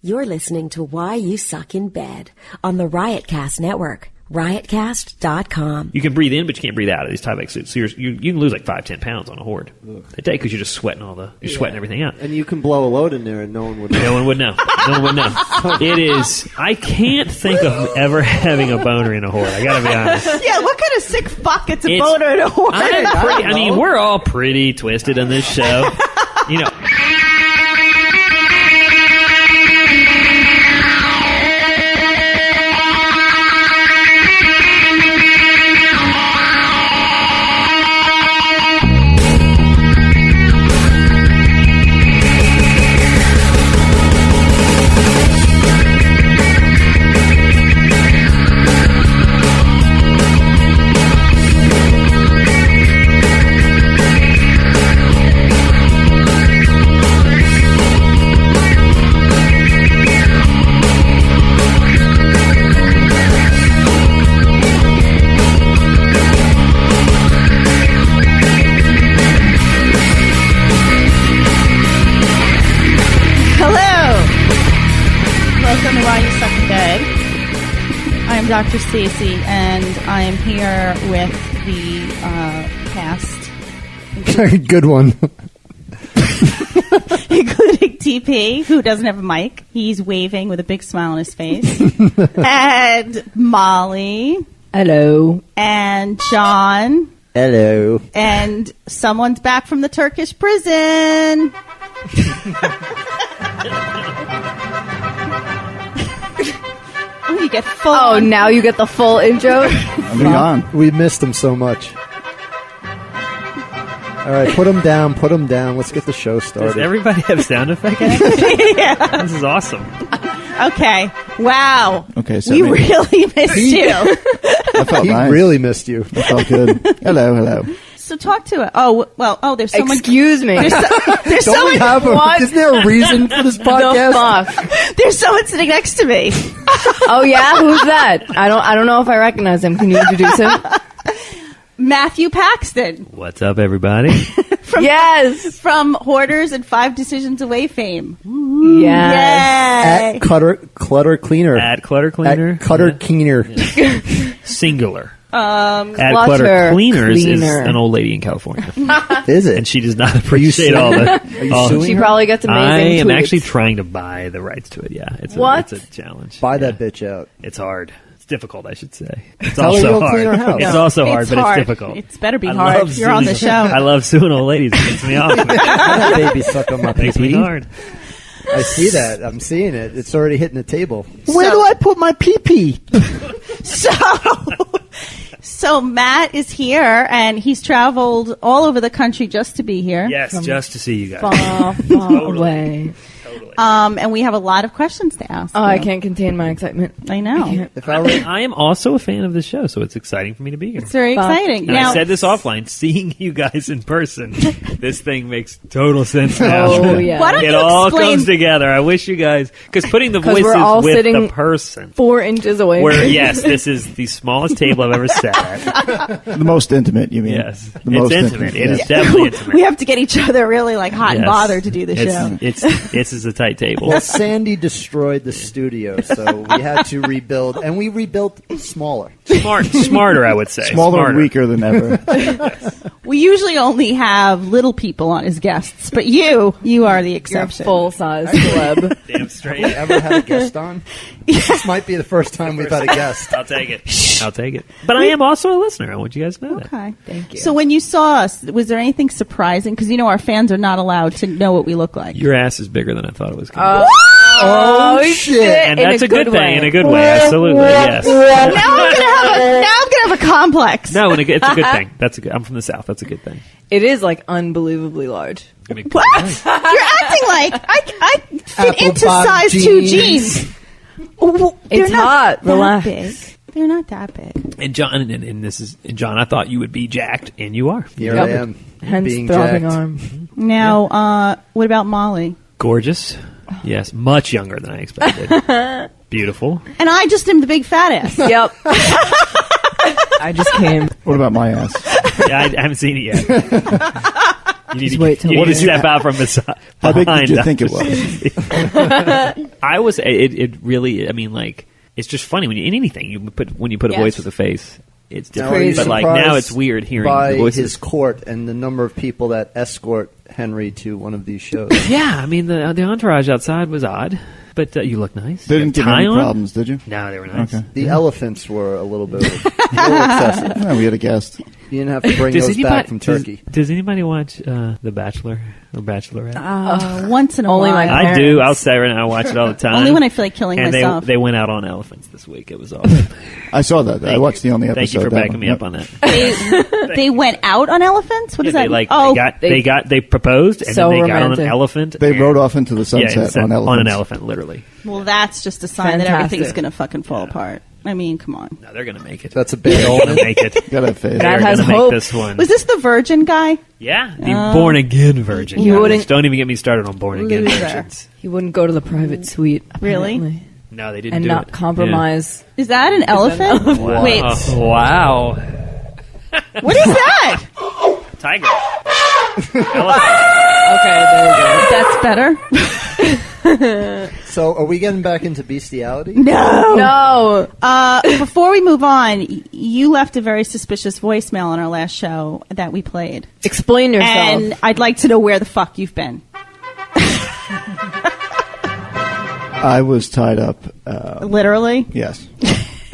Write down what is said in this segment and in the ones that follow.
You're listening to Why You Suck in Bed on the Riotcast Network. Riotcast.com. You can breathe in, but you can't breathe out of these Tyvek suits. So you can lose like 5-10 pounds on a hoard a day because you're just sweating sweating everything out. And you can blow a load in there, and no one would know. No one would know. No one would know. It is. I can't think of ever having a boner in a hoard. I gotta be honest. Yeah, what kind of sick fuck gets a boner in a hoard? I mean, we're all pretty twisted on this show, you know. Dr. Stacy, and I am here with the cast. Good one. Including TP, who doesn't have a mic. He's waving with a big smile on his face. And Molly. Hello. And John. Hello. And someone's back from the Turkish prison. You get full. Oh, now you get the full intro? We missed him so much. All right, put him down. Put him down. Let's get the show started. Does everybody have sound effects? Yeah. This is awesome. Okay. Wow. Okay, so we really missed you. I felt He nice. really missed you. I felt good. Hello. So talk to it. Oh, well, there's someone. Excuse me. There's someone. Isn't there a reason for this podcast? The fuck? There's someone sitting next to me. Oh yeah, who's that? I don't know if I recognize him. Can you introduce him? Matthew Paxton. What's up, everybody? From Hoarders and 5 Decisions Away fame. Yes. Yay. At Clutter Cleaner. At Clutter Cleaner. At Clutter Cleaner. Singular. Clutter At Clutter Cleaners is Cleaner. an old lady in California. Is it? And she does not appreciate all the... Are you suing She her? probably gets amazing I am tweets. actually trying to buy the rights to it, yeah. It's What? It's a challenge. Buy Yeah. that bitch out. It's hard. It's difficult, I should say. It's Tell her also you'll hard. clean her house. It's also hard, It's but hard. it's difficult. It's better be I hard. love You're on the suing- show. I love suing old ladies. It gets me off. That baby suck on my Makes me pee-pee. hard. I see that. I'm seeing it. It's already hitting the table. Where do I put my pee-pee? So Matt is here, and he's traveled all over the country just to be here. Yes, just to see you guys. Far Totally. away. Totally. And we have a lot of questions to ask. Oh, you. I can't contain my excitement. I know. If I were, I am also a fan of this show, so it's exciting for me to be here. It's very Fuck. exciting. And Now, I said this offline, seeing you guys in person, this thing makes total sense now. Oh, yeah. Why don't It you all explain? comes together. I wish you guys, because putting the 'Cause voices we're all with sitting the person. 4 inches away. Where, yes, this is the smallest table I've ever sat at. The most intimate, you mean? Yes. The It's most intimate. It is yes. definitely intimate. We have to get each other really like hot and Yes. bothered to do the show. This is a tight table. well, Sandy destroyed the studio, so we had to rebuild, and we rebuilt smaller. Smarter, I would say. Smaller and weaker than ever. We usually only have little people on as guests, but you are the You're a exception. full-size celeb. Damn straight. Ever had a guest on? This might be the first time we've had a guest. I'll take it. I'll take it. But I am also a listener. I want you guys to know that. Okay. Thank you. So when you saw us, was there anything surprising? Because our fans are not allowed to know what we look like. Your ass is bigger than I thought it was going to be. Oh, shit. And In that's a good thing. way. In a good way. Absolutely. Yes. Now I'm gonna have a complex. No, it's a good thing. That's a good. I'm from the South. That's a good thing. It is like unbelievably large. I mean, What? You're acting like I fit Apple into bottom size 2 jeans. jeans. Oh, they're It's not hot. that Relax. big. They're not that big. And John, and John, I thought you would be jacked, and you are. Here Yep. I am, Hence being throbbing jacked. arm. Now, what about Molly? Gorgeous. Yes, much younger than I expected. Beautiful. And I just am the big fat ass. Yep. I just came. What about my ass? Yeah, I haven't seen it yet. You need Just to, wait till you need what to did you- step out from How big behind. did you think it was? I was. It really. I mean, like, it's just funny when you in anything when you put a Yes. voice with a face. It's different. Crazy. But like now, it's weird hearing by the voices. his court and the number of people that escort Henry to one of these shows. Yeah, I mean the entourage outside was odd, but you look nice. They You didn't have give you tie any on? problems, did you? No, they were nice. Okay. The elephants were a little excessive. Yeah, we had a guest. You didn't have to bring those back from Turkey. Does anybody watch The Bachelor or Bachelorette? Once in a Only while. my I do. parents. I'll say right now, I watch it all the time. Only when I feel like killing and myself. they went out on elephants this week. It was awesome. I saw that. I watched the only episode. Thank you for that backing one. me Yep. up on that. They went out on elephants? What is Yeah, that? they proposed and So then they got on an romantic. elephant. They and- rode off into the sunset on elephants. on an elephant, literally. Well, that's just a sign that Fantastic. everything's going to fucking fall apart. I mean, come on. No, they're gonna make it. That's a big They're omen. gonna make it. Gotta have faith. That They're has gonna hope. make this one. Was this the virgin guy? Yeah, the born again virgin. You wouldn't- Don't even get me started on born again Loser. virgins. He wouldn't go to the private suite. Really? apparently. No, they didn't And do not it. compromise. Is that an elephant? Yeah. Wait, Wow. what is that? Tiger. Elephant. Okay, there we go. That's better. So, are we getting back into bestiality? No. No. Before we move on, you left a very suspicious voicemail on our last show that we played. Explain yourself. And I'd like to know where the fuck you've been. I was tied up. Literally? Yes.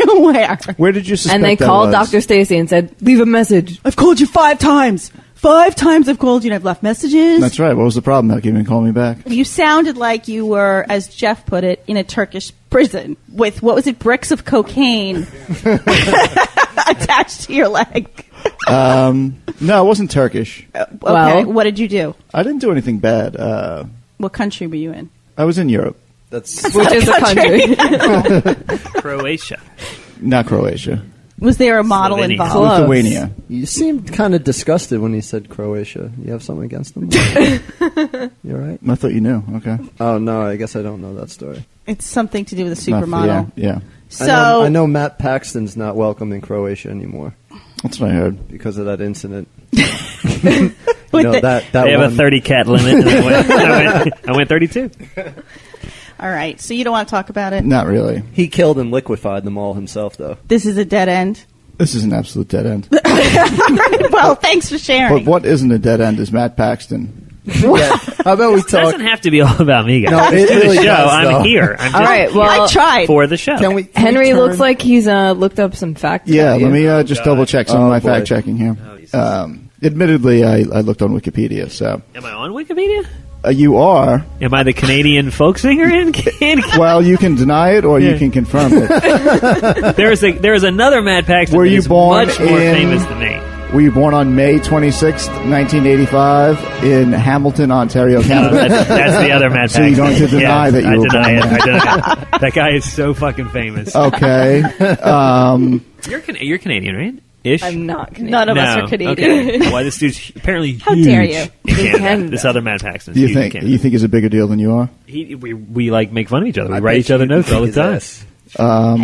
Where? Where did you suspect And they I called was? Dr. Stacy and said, leave a message. I've called you 5 times. 5 times I've called you and I've left messages. That's right. What was the problem? How came you didn't call me back? You sounded like you were, as Jeff put it, in a Turkish prison with, what was it, bricks of cocaine attached to your leg. No, it wasn't Turkish. Okay, Well- what did you do? I didn't do anything bad. What country were you in? I was in Europe, That's Which is a country. Croatia. not Croatia. Was there a model Slovenia. involved? Close. Lithuania. You seemed kind of disgusted when he said Croatia. You have something against them? You all right? I thought you knew. Okay. Oh, no, I guess I don't know that story. It's something to do with a Not- supermodel. Yeah. So I know Matt Paxton's not welcome in Croatia anymore That's what I heard. because of that incident. With No, the- that They have one. a 30 cat limit. And I went 32. all right, so you don't want to talk about it? Not really. He killed and liquefied them all himself, though. This is a dead end. This is an absolute dead end. Well, thanks for sharing. But what isn't a dead end is Matt Paxton. Yeah. How about we It talk? doesn't have to be all about me, guys. No, it Do the really show. does, I'm though. here. I'm All just right, well, I tried. for the show. Can we? Henry turn- looks like he's looked up some facts. Yeah, about let you. me just double check some Oh, of my boy. fact checking here. Oh, Admittedly, I looked on Wikipedia, so Am I on Wikipedia? you are. Am I the Canadian folk singer in? Well, you can deny it or Yeah. you can confirm it. There is another Matt Paxton. Were that you is born much more in- famous than me? Were you born on May 26th, 1985, in Hamilton, Ontario, Canada? That's the other Matt So Paxton. you're going to deny Yes, that you I were deny born it. I deny it. That guy is so fucking famous. Okay. You're Canadian, right? Ish. I'm not Canadian. None of us No. are Canadian. Okay. Why this dude's apparently huge How dare you. in Canada. Canada. This other Matt Paxton. Do you think he's a bigger deal than you are? we like make fun of each other? We I write bet each other you notes could all the kick his time. ass.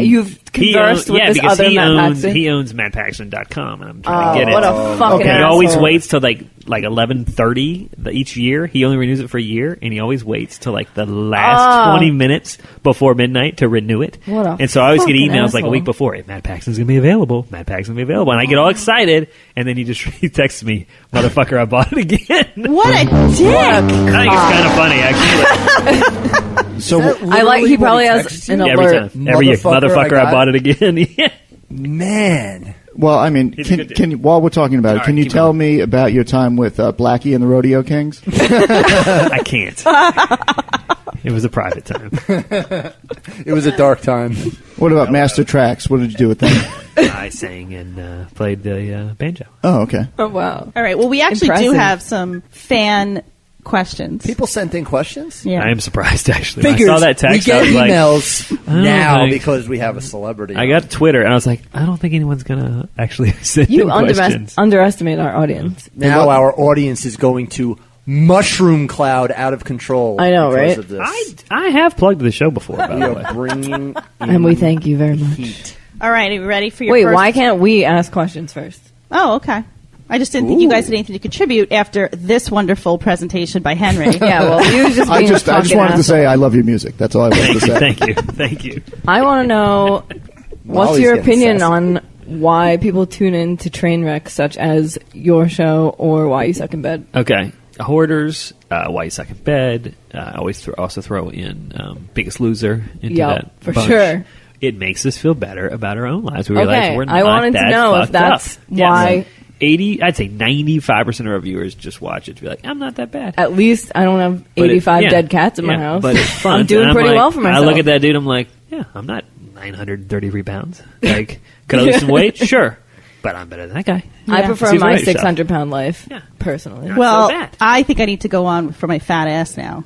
You've conversed with this because other Matt Paxton? he owns MattPaxton.com, and I'm trying to get it. What a fucking Okay. He asshole. always waits till like 11:30 each year. He only renews it for a year, and he always waits till like the last 20 minutes before midnight to renew it. What a and so I always get fucking emails like a asshole. week before, hey, Matt Paxton's gonna be available. Matt Paxton's gonna be available, and I get all excited, and then he texts me, "Motherfucker, I bought it again." What a dick! I think it's kind of funny, actually. So I like. He probably has an Yeah, alert. every year, Motherfucker, motherfucker, I I bought it again. Yeah. Man. well, I mean, He's a good dude. can while we're talking about it, All can right, you keep tell going. me about your time with Blackie and the Rodeo Kings? I can't. It was a private time. It was a dark time. What about Master Tracks? What did you do with them? I sang and played the banjo. Oh, okay. Oh, wow. All right, well, we actually do Impressive. have some fan questions. People sent in questions. Yeah. I am surprised, actually. When I Figures saw that text, we I get was like, emails don't now think- because we have a celebrity. I got Twitter, and I was like, I don't think anyone's going to actually send You in questions. underestimate our audience. now our audience is going to mushroom cloud out of control. I know, because right? Of this. I have plugged the show before, by We the are way. bringing And we in thank you very much. heat. All right, are you ready for your Wait, first? why can't we ask questions first? Oh, okay. I just didn't think you guys had anything to contribute after this wonderful presentation by Henry. Yeah, well, you just I being a just fucking wanted to asshole. say I love your music. That's all I wanted to say. Thank you. I want to know what's Molly's your getting opinion sassy. on why people tune in to train wrecks such as your show or Why You Suck in Bed. Okay. Hoarders, Why You Suck in Bed. I always also throw in Biggest Loser into Yup, that for bunch. sure. It makes us feel better about our own lives. We realize Okay, we're not I wanted to that know if fucked that's up. why- 80, I'd say 95% of our viewers just watch it to be like, I'm not that bad. At least I don't have But 85 yeah, dead cats in my yeah, house. But it's fun. I'm doing And pretty like- well for myself. I look at that dude, I'm like, yeah, I'm not 933 pounds. Like, could I lose some weight? Sure. But I'm better than that guy. I Yeah. prefer Seems my right, yourself. 600-pound life, Yeah. personally. Well, so bad. I think I need to go on for my fat ass now.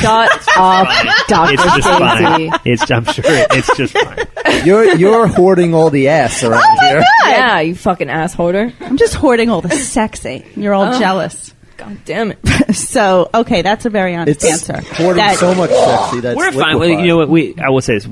Shut up, Dr. It's just Stacy. fine. I'm sure it's just fine. You're hoarding all the ass around here. Yeah, you fucking ass hoarder. I'm just hoarding all the sexy. You're all jealous. God damn it. So, okay, that's a very honest It's answer. hoarding That- so much sexy that's We're fine. liquefied. You know what? I will say this: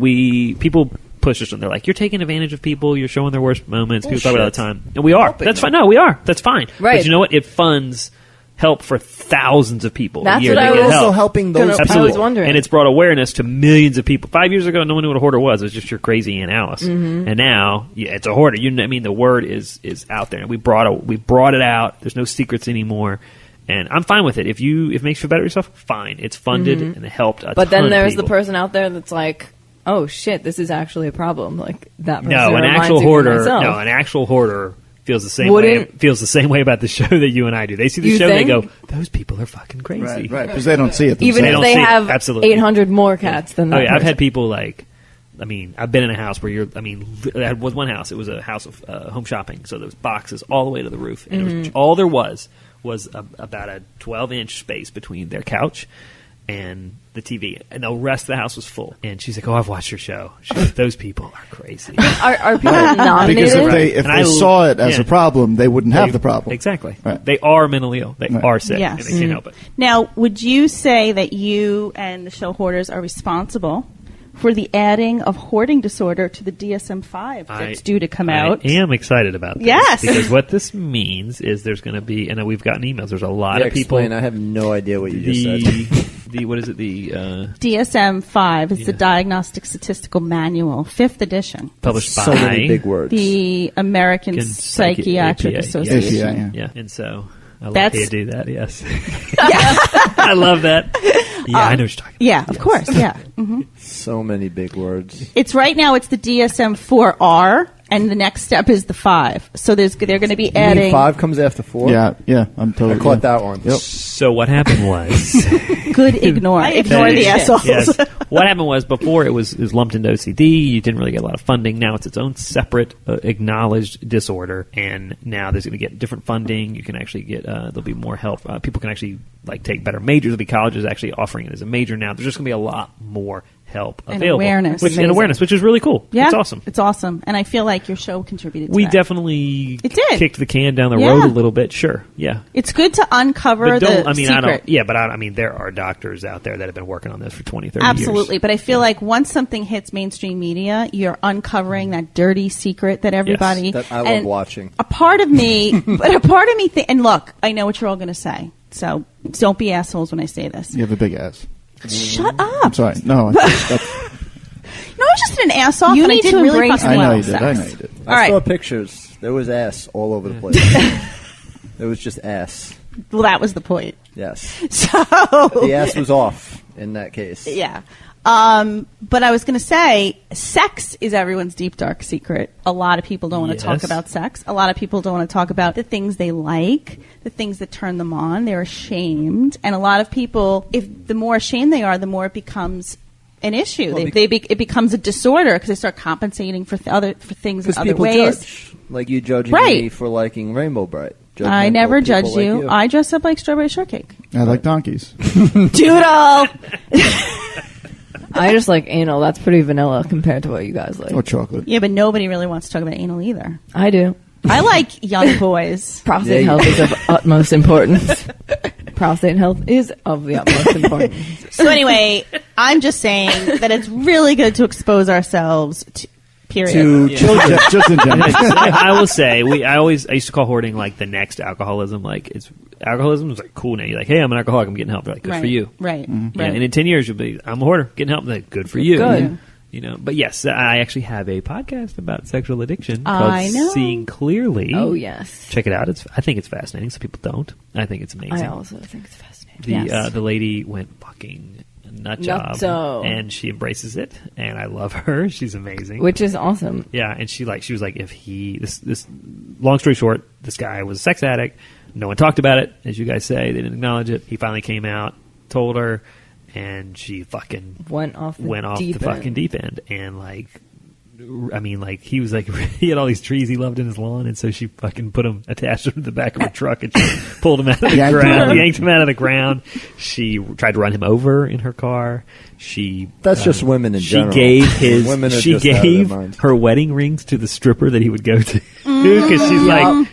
people push us, and they're like, "You're taking advantage of people. You're showing their worst moments." People talk about it all the time, and we are. That's fine. No, we are. That's fine. Right. But you know what? It funds help for thousands of people That's a year. what They I get was help. also helping those Gonna- people. Absolutely. I was wondering. And it's brought awareness to millions of people. 5 years ago, no one knew what a hoarder was. It was just your crazy Aunt Alice. Mm-hmm. And now, yeah, it's a hoarder. The word is out there. And we brought it out. There's no secrets anymore. And I'm fine with it. If it makes you feel better yourself, fine. It's funded and it helped a Mm-hmm. But ton then of there's the people. person out there that's like, oh shit, this is actually a problem. Like, that person No, an reminds actual me of hoarder. myself. No, an actual hoarder feels the same Wouldn't- way. Feels the same way about the show that you and I do. They see the You show and they think? go, "Those people are fucking crazy." Right, because they don't see it Even They if don't they see it. have Absolutely. 800 more cats than that Oh yeah, I've person. had people like. I mean, I've been in a house where that was one house. It was a house of home shopping, so there was boxes all the way to the roof, and it was, all there was about a 12-inch space between their couch and the TV, and the rest of the house was full. And she's like, "Oh, I've watched your show. She's like, those people are crazy." Are people nominated? Because if And I they saw it as yeah. a problem, they wouldn't have the problem. Exactly. Right. They are mentally ill. They Right. are sick, Yes. and they can't help it. Now, would you say that you and the show Hoarders are responsible for the adding of hoarding disorder to the DSM-5 that's due to come out? I am excited about this. Yes. Because what this means is there's going to be, and we've gotten emails, there's a lot Yeah, of people. explain. I have no idea what you just said. What is it? The DSM-5 is the Yeah. Diagnostic Statistical Manual, 5th edition. published So by many big words. The American Psychiatric APA, Association. APA, Yeah, and so I like That's- how you do that. Yes, I love that. Yeah, I know what you're talking about. Yeah, of course. Yeah. hmm So many big words. It's right now. It's the DSM-4R, and the next step is the 5. So they're going to be You mean adding. 5 comes after 4? Yeah, I'm I totally. caught that one. Yep. So what happened was. Good ignore. Ignore the assholes. Yes. What happened was before it was lumped into OCD. You didn't really get a lot of funding. Now it's its own separate acknowledged disorder, and now there's going to get different funding. You can actually get there'll be more help. People can actually take better majors. There'll be colleges actually offering it as a major now. There's just going to be a lot more help And available. awareness. and Amazing. awareness, which is really cool. Yeah, It's awesome. It's awesome, and I feel like your show contributed. to We that. definitely It did. kicked the can down the Yeah. road a little bit. Sure, yeah. It's good to uncover But the I mean, secret. I don't. Yeah, but I mean, there are doctors out there that have been working on this for 20, 30 Absolutely, years. but I feel like once something hits mainstream media, you're uncovering that dirty secret that everybody. That I love and watching. A part of me, and look, I know what you're all going to say, so don't be assholes when I say this. You have a big ass. Shut I'm up! sorry. No, that's, No, I was just an ass off. You and I need did to really embrace fucking I know well. you did. I know you did. All I saw right. pictures. There was ass all over the place. There was just ass. Well, that was the point. Yes. So The ass was off in that case. yeah. But I was going to say, sex is everyone's deep, dark secret. A lot of people don't want to talk Yes. about sex. A lot of people don't want to talk about the things they like, the things that turn them on. They're ashamed. And a lot of people, the more ashamed they are, the more it becomes an issue. Well, It becomes a disorder because they start compensating for things in Because other people ways. judge. Like you judging Right. me for liking Rainbow Bright. I Judgmental never people judged like you. I dress up like strawberry shortcake. I like donkeys. Doodle! I just like anal. That's pretty vanilla compared to what you guys like. Or chocolate. Yeah, but nobody really wants to talk about anal either. I do. I like young boys. Prostate Yeah, health is of utmost importance. Prostate health is of the utmost importance. So anyway, I'm just saying that it's really good to expose ourselves to Period. to children. Just in general. I will say, I used to call hoarding like the next alcoholism. Like alcoholism is like cool now. You're like, hey, I'm an alcoholic. I'm getting help. They're like, good for you. Right. Yeah, Right. and in 10 years, you'll be, I'm a hoarder, getting help. Like, good for you. Good. Yeah. You know, but yes, I actually have a podcast about sexual addiction I called know. Seeing Clearly. Oh, yes. Check it out. I think it's fascinating. Some people don't. I think it's amazing. I also think it's fascinating. The lady went fucking nut job, Nutso. and she embraces it, and I love her. She's amazing. Which is awesome. Yeah, and she was like, if this long story short, this guy was a sex addict. No one talked about it, as you guys say. They didn't acknowledge it. He finally came out, told her, and she fucking Went off the the fucking deep end. And like, I mean, like he was like he had all these trees he loved in his lawn, and so she fucking attached him to the back of her truck, and she pulled him out of the ground, yanked him out of the ground. She tried to run him over in her car. That's just women in general. Women are just out of their gave minds. her wedding rings to the stripper that he would go to because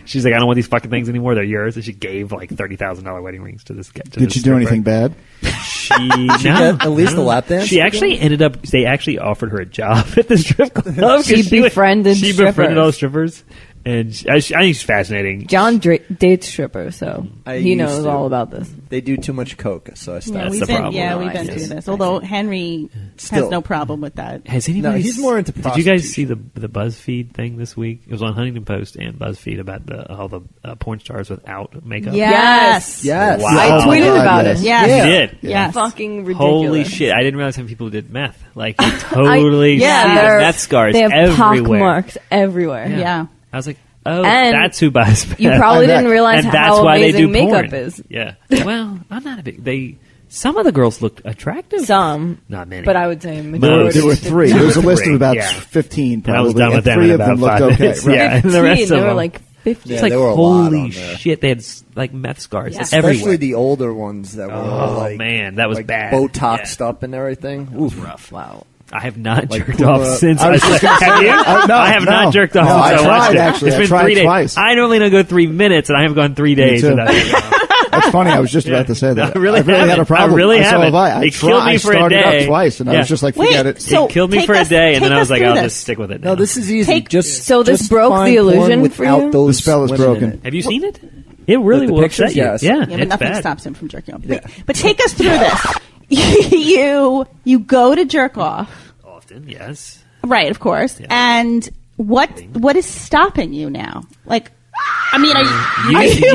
she's like, I don't want these fucking things anymore. They're yours. And she gave like $30,000 wedding rings to this guy. Did she do anything bad? She get at least a lap dance? She actually ended up. They actually offered her a job at the strip club. 'cause She befriended She strippers. befriended all the strippers, and I think she's fascinating. John dates strippers, so I he used knows to. all about this. They do too much coke, so I stopped. Yeah, That's we've the been, problem. yeah, Oh, we've I been see. through this. Although Henry Still. has no problem with that. Has anybody? No, he's more into Did you guys see prostitution. the BuzzFeed thing this week? It was on Huntington Post and BuzzFeed about all the porn stars without makeup. Yes. Yes. Wow. I Oh my tweeted God, about yes. it. Yes. You did. Yes. Fucking ridiculous. Holy shit! I didn't realize how many people did meth. Like you totally yeah, see the they're- meth scars They have everywhere. pockmarks everywhere. Yeah. I was like, oh, And that's who buys meth. You probably didn't realize and that's how why they amazing do makeup porn. is. Yeah. Well, I'm not a big. Some of the girls looked attractive. Some, Not many. but I would say There majority. were three. There was a list of about Yeah. 15, And I was probably, done with them three in of them about looked 5 okay. minutes. Right. Yeah, and the rest of They were them. like 50. It's Yeah, like, there were a lot holy on there. shit, they had like meth scars Yeah. Especially everywhere. the older ones that were Oh, like, man, that was like bad. Botoxed Yeah. up and everything. It was Oof. rough. Wow. I have not Like jerked Puma- off since. I was just gonna Have you? No, I have no. not jerked off No, I since I watched tried, it. actually. It's I been tried 3 days. twice. I normally don't go 3 minutes, and I have gone 3 days too. without jerking off. That's funny. I was just about to say that. I really had a haven't. problem. I really so haven't. have I. It killed me I for a started day. up twice, and I Yeah. was just like, Wait, forget it. so It killed me take for a us- day, and then take I was us like, through I'll this. just stick with it now. No, this is easy. So this just broke the find illusion porn for without you? those The spell is women in broken. it. Have you seen it? It really The will pictures, upset you. yes. Yeah, Yeah, but it's nothing bad. stops him from jerking off. Yeah. But take us through this. You go to jerk off, Often, yes. right? Of course. Yeah. And what is stopping you now? Like, I mean,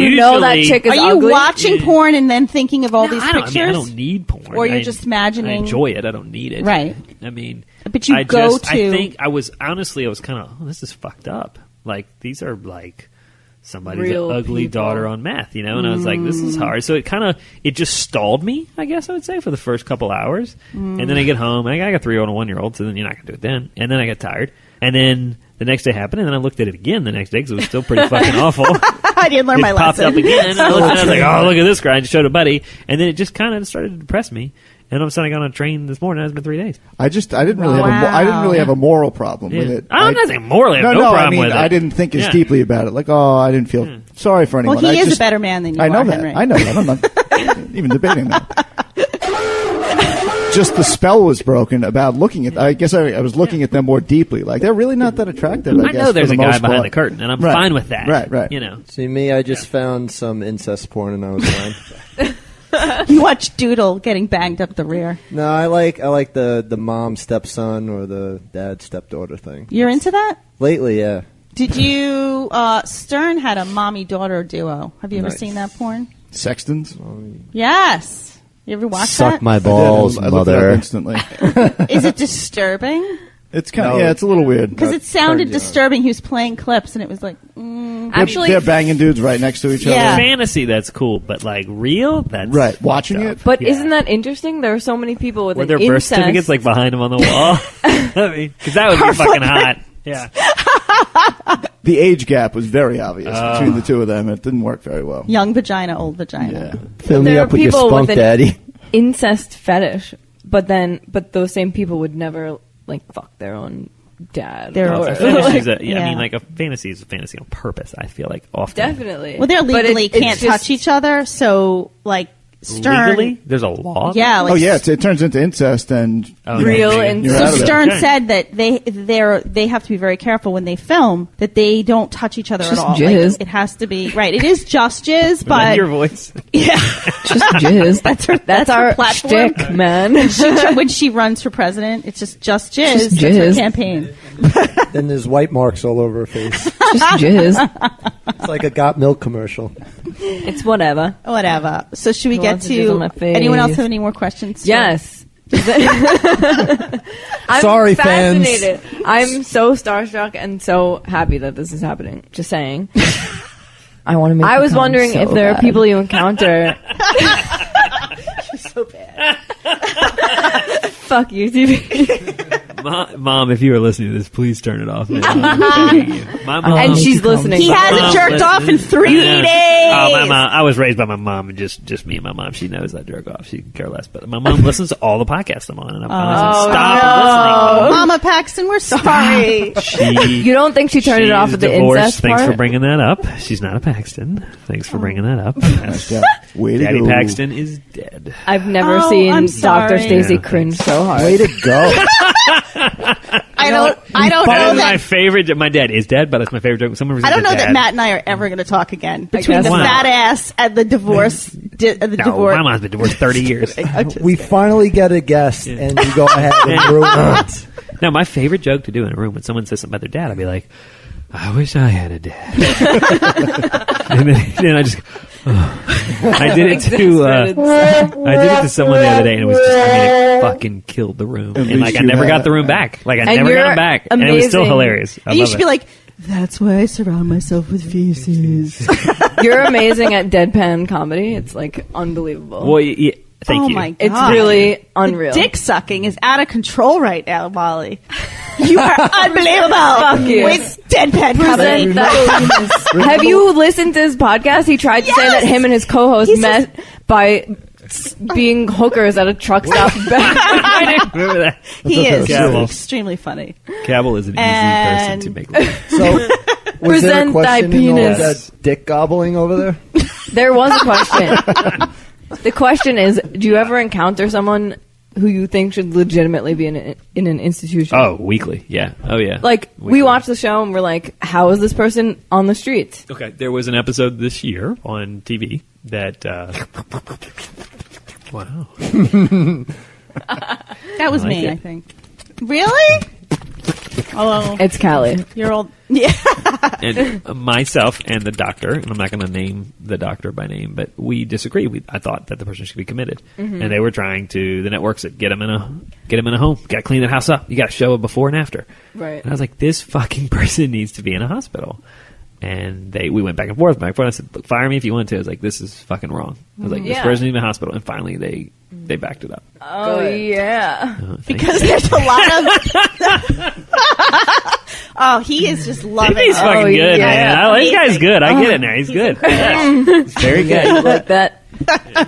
You know that chick is are you ugly? watching porn and then thinking of all No, these I don't, pictures? I mean, I don't need porn. Or you're just imagining- I enjoy it. I don't need it. Right. I mean, But you I go just, I to- think I was kind of, oh, this is fucked up. Like these are like somebody's Real ugly people. daughter on meth, you know. And I was like, this is hard. So it just stalled me, I guess I would say, for the first couple hours. And then I get home. And I got a 3-year-old and a 1-year-old, so then you're not gonna do it then. And then I got tired. And then the next day happened, and then I looked at it again the next day because it was still pretty fucking awful. I didn't learn It my popped lesson. up again, and I looked at it, I was like, oh, look at this guy. I just showed a buddy. And then it just kind of started to depress me. And all of a sudden I got on a train this morning, and it's been 3 days. I didn't really have a moral problem with it. I'm not saying morally, I have no problem I mean, with it. I didn't think as Yeah. deeply about it. Like, I didn't feel sorry for anyone. Well, he I is just- a better man than you I know are, that. Henry. I know that. I'm not even debating that. Just the spell was broken about looking at. I guess I was looking at them more deeply. Like they're really not that attractive. I guess, know there's for a the guy most behind part. the curtain, and I'm Right. fine with that. Right. You know. See, me, I just found some incest porn and I was fine. You watch Doodle getting banged up the rear. No, I like the mom stepson or the dad stepdaughter thing. You're into that? Lately, yeah. Did you? Stern had a mommy-daughter duo. Have you ever Nice. seen that porn? Sextons. Yes. You ever watch Suck that? my balls, I looked it up mother. instantly. Is it disturbing? It's kind of No. it's a little weird. Because it sounded Turns you on. disturbing. He was playing clips, and it was like, Actually, they're banging dudes right next to each Yeah. other. Fantasy, that's cool, but like real, that's Right. Watching fucked it? up. but Yeah. isn't that interesting? There are so many people with Were an there birth incest. certificates like behind him on the wall? I mean, because that would be fucking hot. Yeah. The age gap was very obvious between the two of them. It didn't work very well. young vagina, old vagina. Yeah. Fill There me are up with your people spunk, with an daddy. incest fetish, but those same people would never like fuck their own dad. Their or- own- Fantasies I Yeah. mean, like a fantasy is a fantasy on purpose. I feel like often. Definitely. Well, they But legally it's can't just- touch each other, so like Stern. Legally? There's a law? Yeah. Like, Oh yeah, it turns into incest and Real okay. incest. You're So out of there. Stern Okay. said that they have to be very careful when they film that they don't touch each other Just at all. jizz. Like, it has to be right. It is just jizz, Was that but your voice? yeah, Just jizz. That's her our platform. shtick, man. when she runs for president, it's just jizz. Just That's her jizz. campaign. Then there's white marks all over her face. Just jizz. It's like a Got Milk commercial. It's whatever. Whatever. So should we Who get wants to jizz on my to anyone else face? have any more questions? Yes. I'm Sorry, fans. fascinated. I'm so starstruck and so happy that this is happening. Just saying. I want to make. I was wondering if there are people you encounter. so bad. Fuck you, TV. Mom, if you are listening to this, please turn it off. Man. I'm begging you. My mom, And she's listening. He My hasn't mom jerked off in listens. 3 I know. days. Oh, my mom! I was raised by my mom, and just me and my mom. She knows I jerk off. She can care less. But my mom listens to all the podcasts I'm on, and I finally said, stop Mama Paxton, we're sorry. listening. You don't think she turned it off she's at the divorced. incest Thanks part? for bringing that up. She's not a Paxton. Thanks for bringing that up. Yeah. Way to Daddy go. Paxton is dead. I've never Oh, seen I'm Dr. sorry. Stacey Yeah. cringe so hard. Way to go. I don't That know is my that. favorite. My dad is dead, but it's my favorite joke. Someone I don't know dad. that Matt and I are ever going to talk again between guess the not. fat ass and the divorce. The No, divorce. my mom's been divorced 30 years. We finally get a guest, and you go ahead and ruin it. No, my favorite joke to do in a room when someone says something about their dad, I'll be like, I wish I had a dad. and then I just, I did it to someone the other day, and it was just, it fucking killed the room. And least like, I you never had got the room back. Like, I And never got you're him back. And it was still amazing. hilarious. I And you love should it. be like, that's why I surround myself with feces. You're amazing at deadpan comedy. It's like unbelievable. well, yeah, thank Oh you. my God. It's really unreal. Dick sucking is out of control right now, Molly. You are unbelievable. Fuck you. With deadpan comedy. Present that- Have you listened to his podcast? He tried to say that him and his co-host He's met by being hookers at a truck stop. I didn't remember that. He is Cabell. extremely funny. Cabell is an easy And- person to make laugh. So, was there a Present thy question in all penis. that dick gobbling over there? There was a question. The question is, do you ever encounter someone who you think should legitimately be in an institution? Oh, weekly. Yeah. Oh, yeah. Like, we Weekly. watch the show and we're like, how is this person on the streets? Okay, there was an episode this year on TV that. Wow. That was I like me, it. I think. Really? Oh, It's Callie. you're old. Yeah. And myself and the doctor, and I'm not going to name the doctor by name, but we disagree. I thought that the person should be committed, and they were trying to. The networks said, get him in a home. Got to clean that house up. You got to show a before and after. Right. And I was like, this fucking person needs to be in a hospital. And we went back and forth. I said, look, fire me if you want to. I was like, this is fucking wrong. I was like, this Yeah. person needs to be in a hospital. And finally, they backed it up. Oh, yeah. Thank Because you. there's a lot of. Oh, he is just loving He's it. fucking good, yeah. man. This guy's Amazing. good. I get it now. He's good. He's very good. Like that.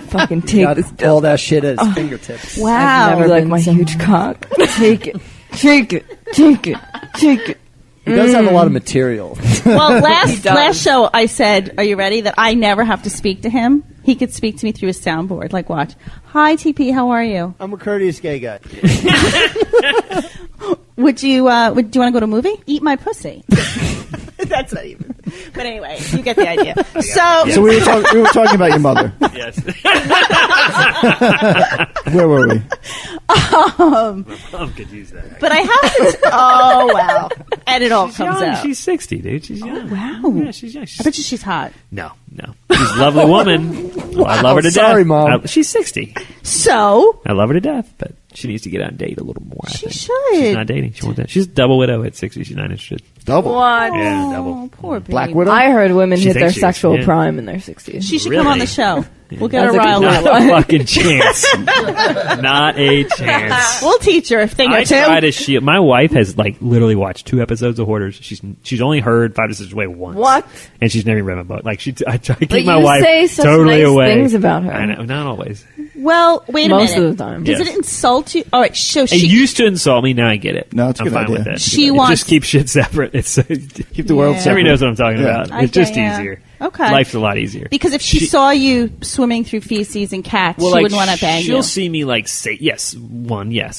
Fucking take Got this. all that shit at his fingertips. Wow. I've never like my huge cock. Take it. Take it. Take it. Take it. He does have a lot of material. Well, does. last show I said, "Are you ready?" That I never have to speak to him. He could speak to me through his soundboard. Like, watch. Hi, TP. How are you? I'm a courteous gay guy. Would you want to go to a movie? Eat my pussy. That's not even. But anyway, you get the idea. So we were talking about your mother. Yes. Where were we? Mom could use that. But I have to. Oh wow! And it all She's comes young. out. She's 60, dude. She's young. wow. Yeah, she's young. I bet you she's hot. No. She's a lovely woman. I love her to Sorry, death. Mom. She's 60. So I love her to death, but she needs to get on date a little more. I She think. should. She's not dating. She wants that. She's a double widow at 60. She's not interested. Double. What? Yeah, oh, double. poor baby. Black Widow? I heard women She hit their thinks she is, sexual yeah. prime in their 60s. She should come on the Really? show. We'll get her That's a riled good up. Not a fucking chance. Not a chance. We'll teach her a thing I or two. try to shield. My wife has like literally watched 2 episodes of Hoarders. She's only heard 5 to 6 away once. What? And she's never even read my book. Like I try to But keep my you wife say such totally nice away. things about her. I know, not always. Well, wait a Most minute. of the time. Does Yes. it insult insult you? All right, so It she used to insult me. Now I get it. No, it's a I'm good fine idea. with that. She It wants- just keep shit separate. It's Keep the world Yeah. separate. Everybody knows what I'm talking Yeah. about. It's just Yeah. easier. Okay. Life's a lot easier. because if she saw you swimming through feces and cats, she wouldn't want to bang she'll you. see me like say yes.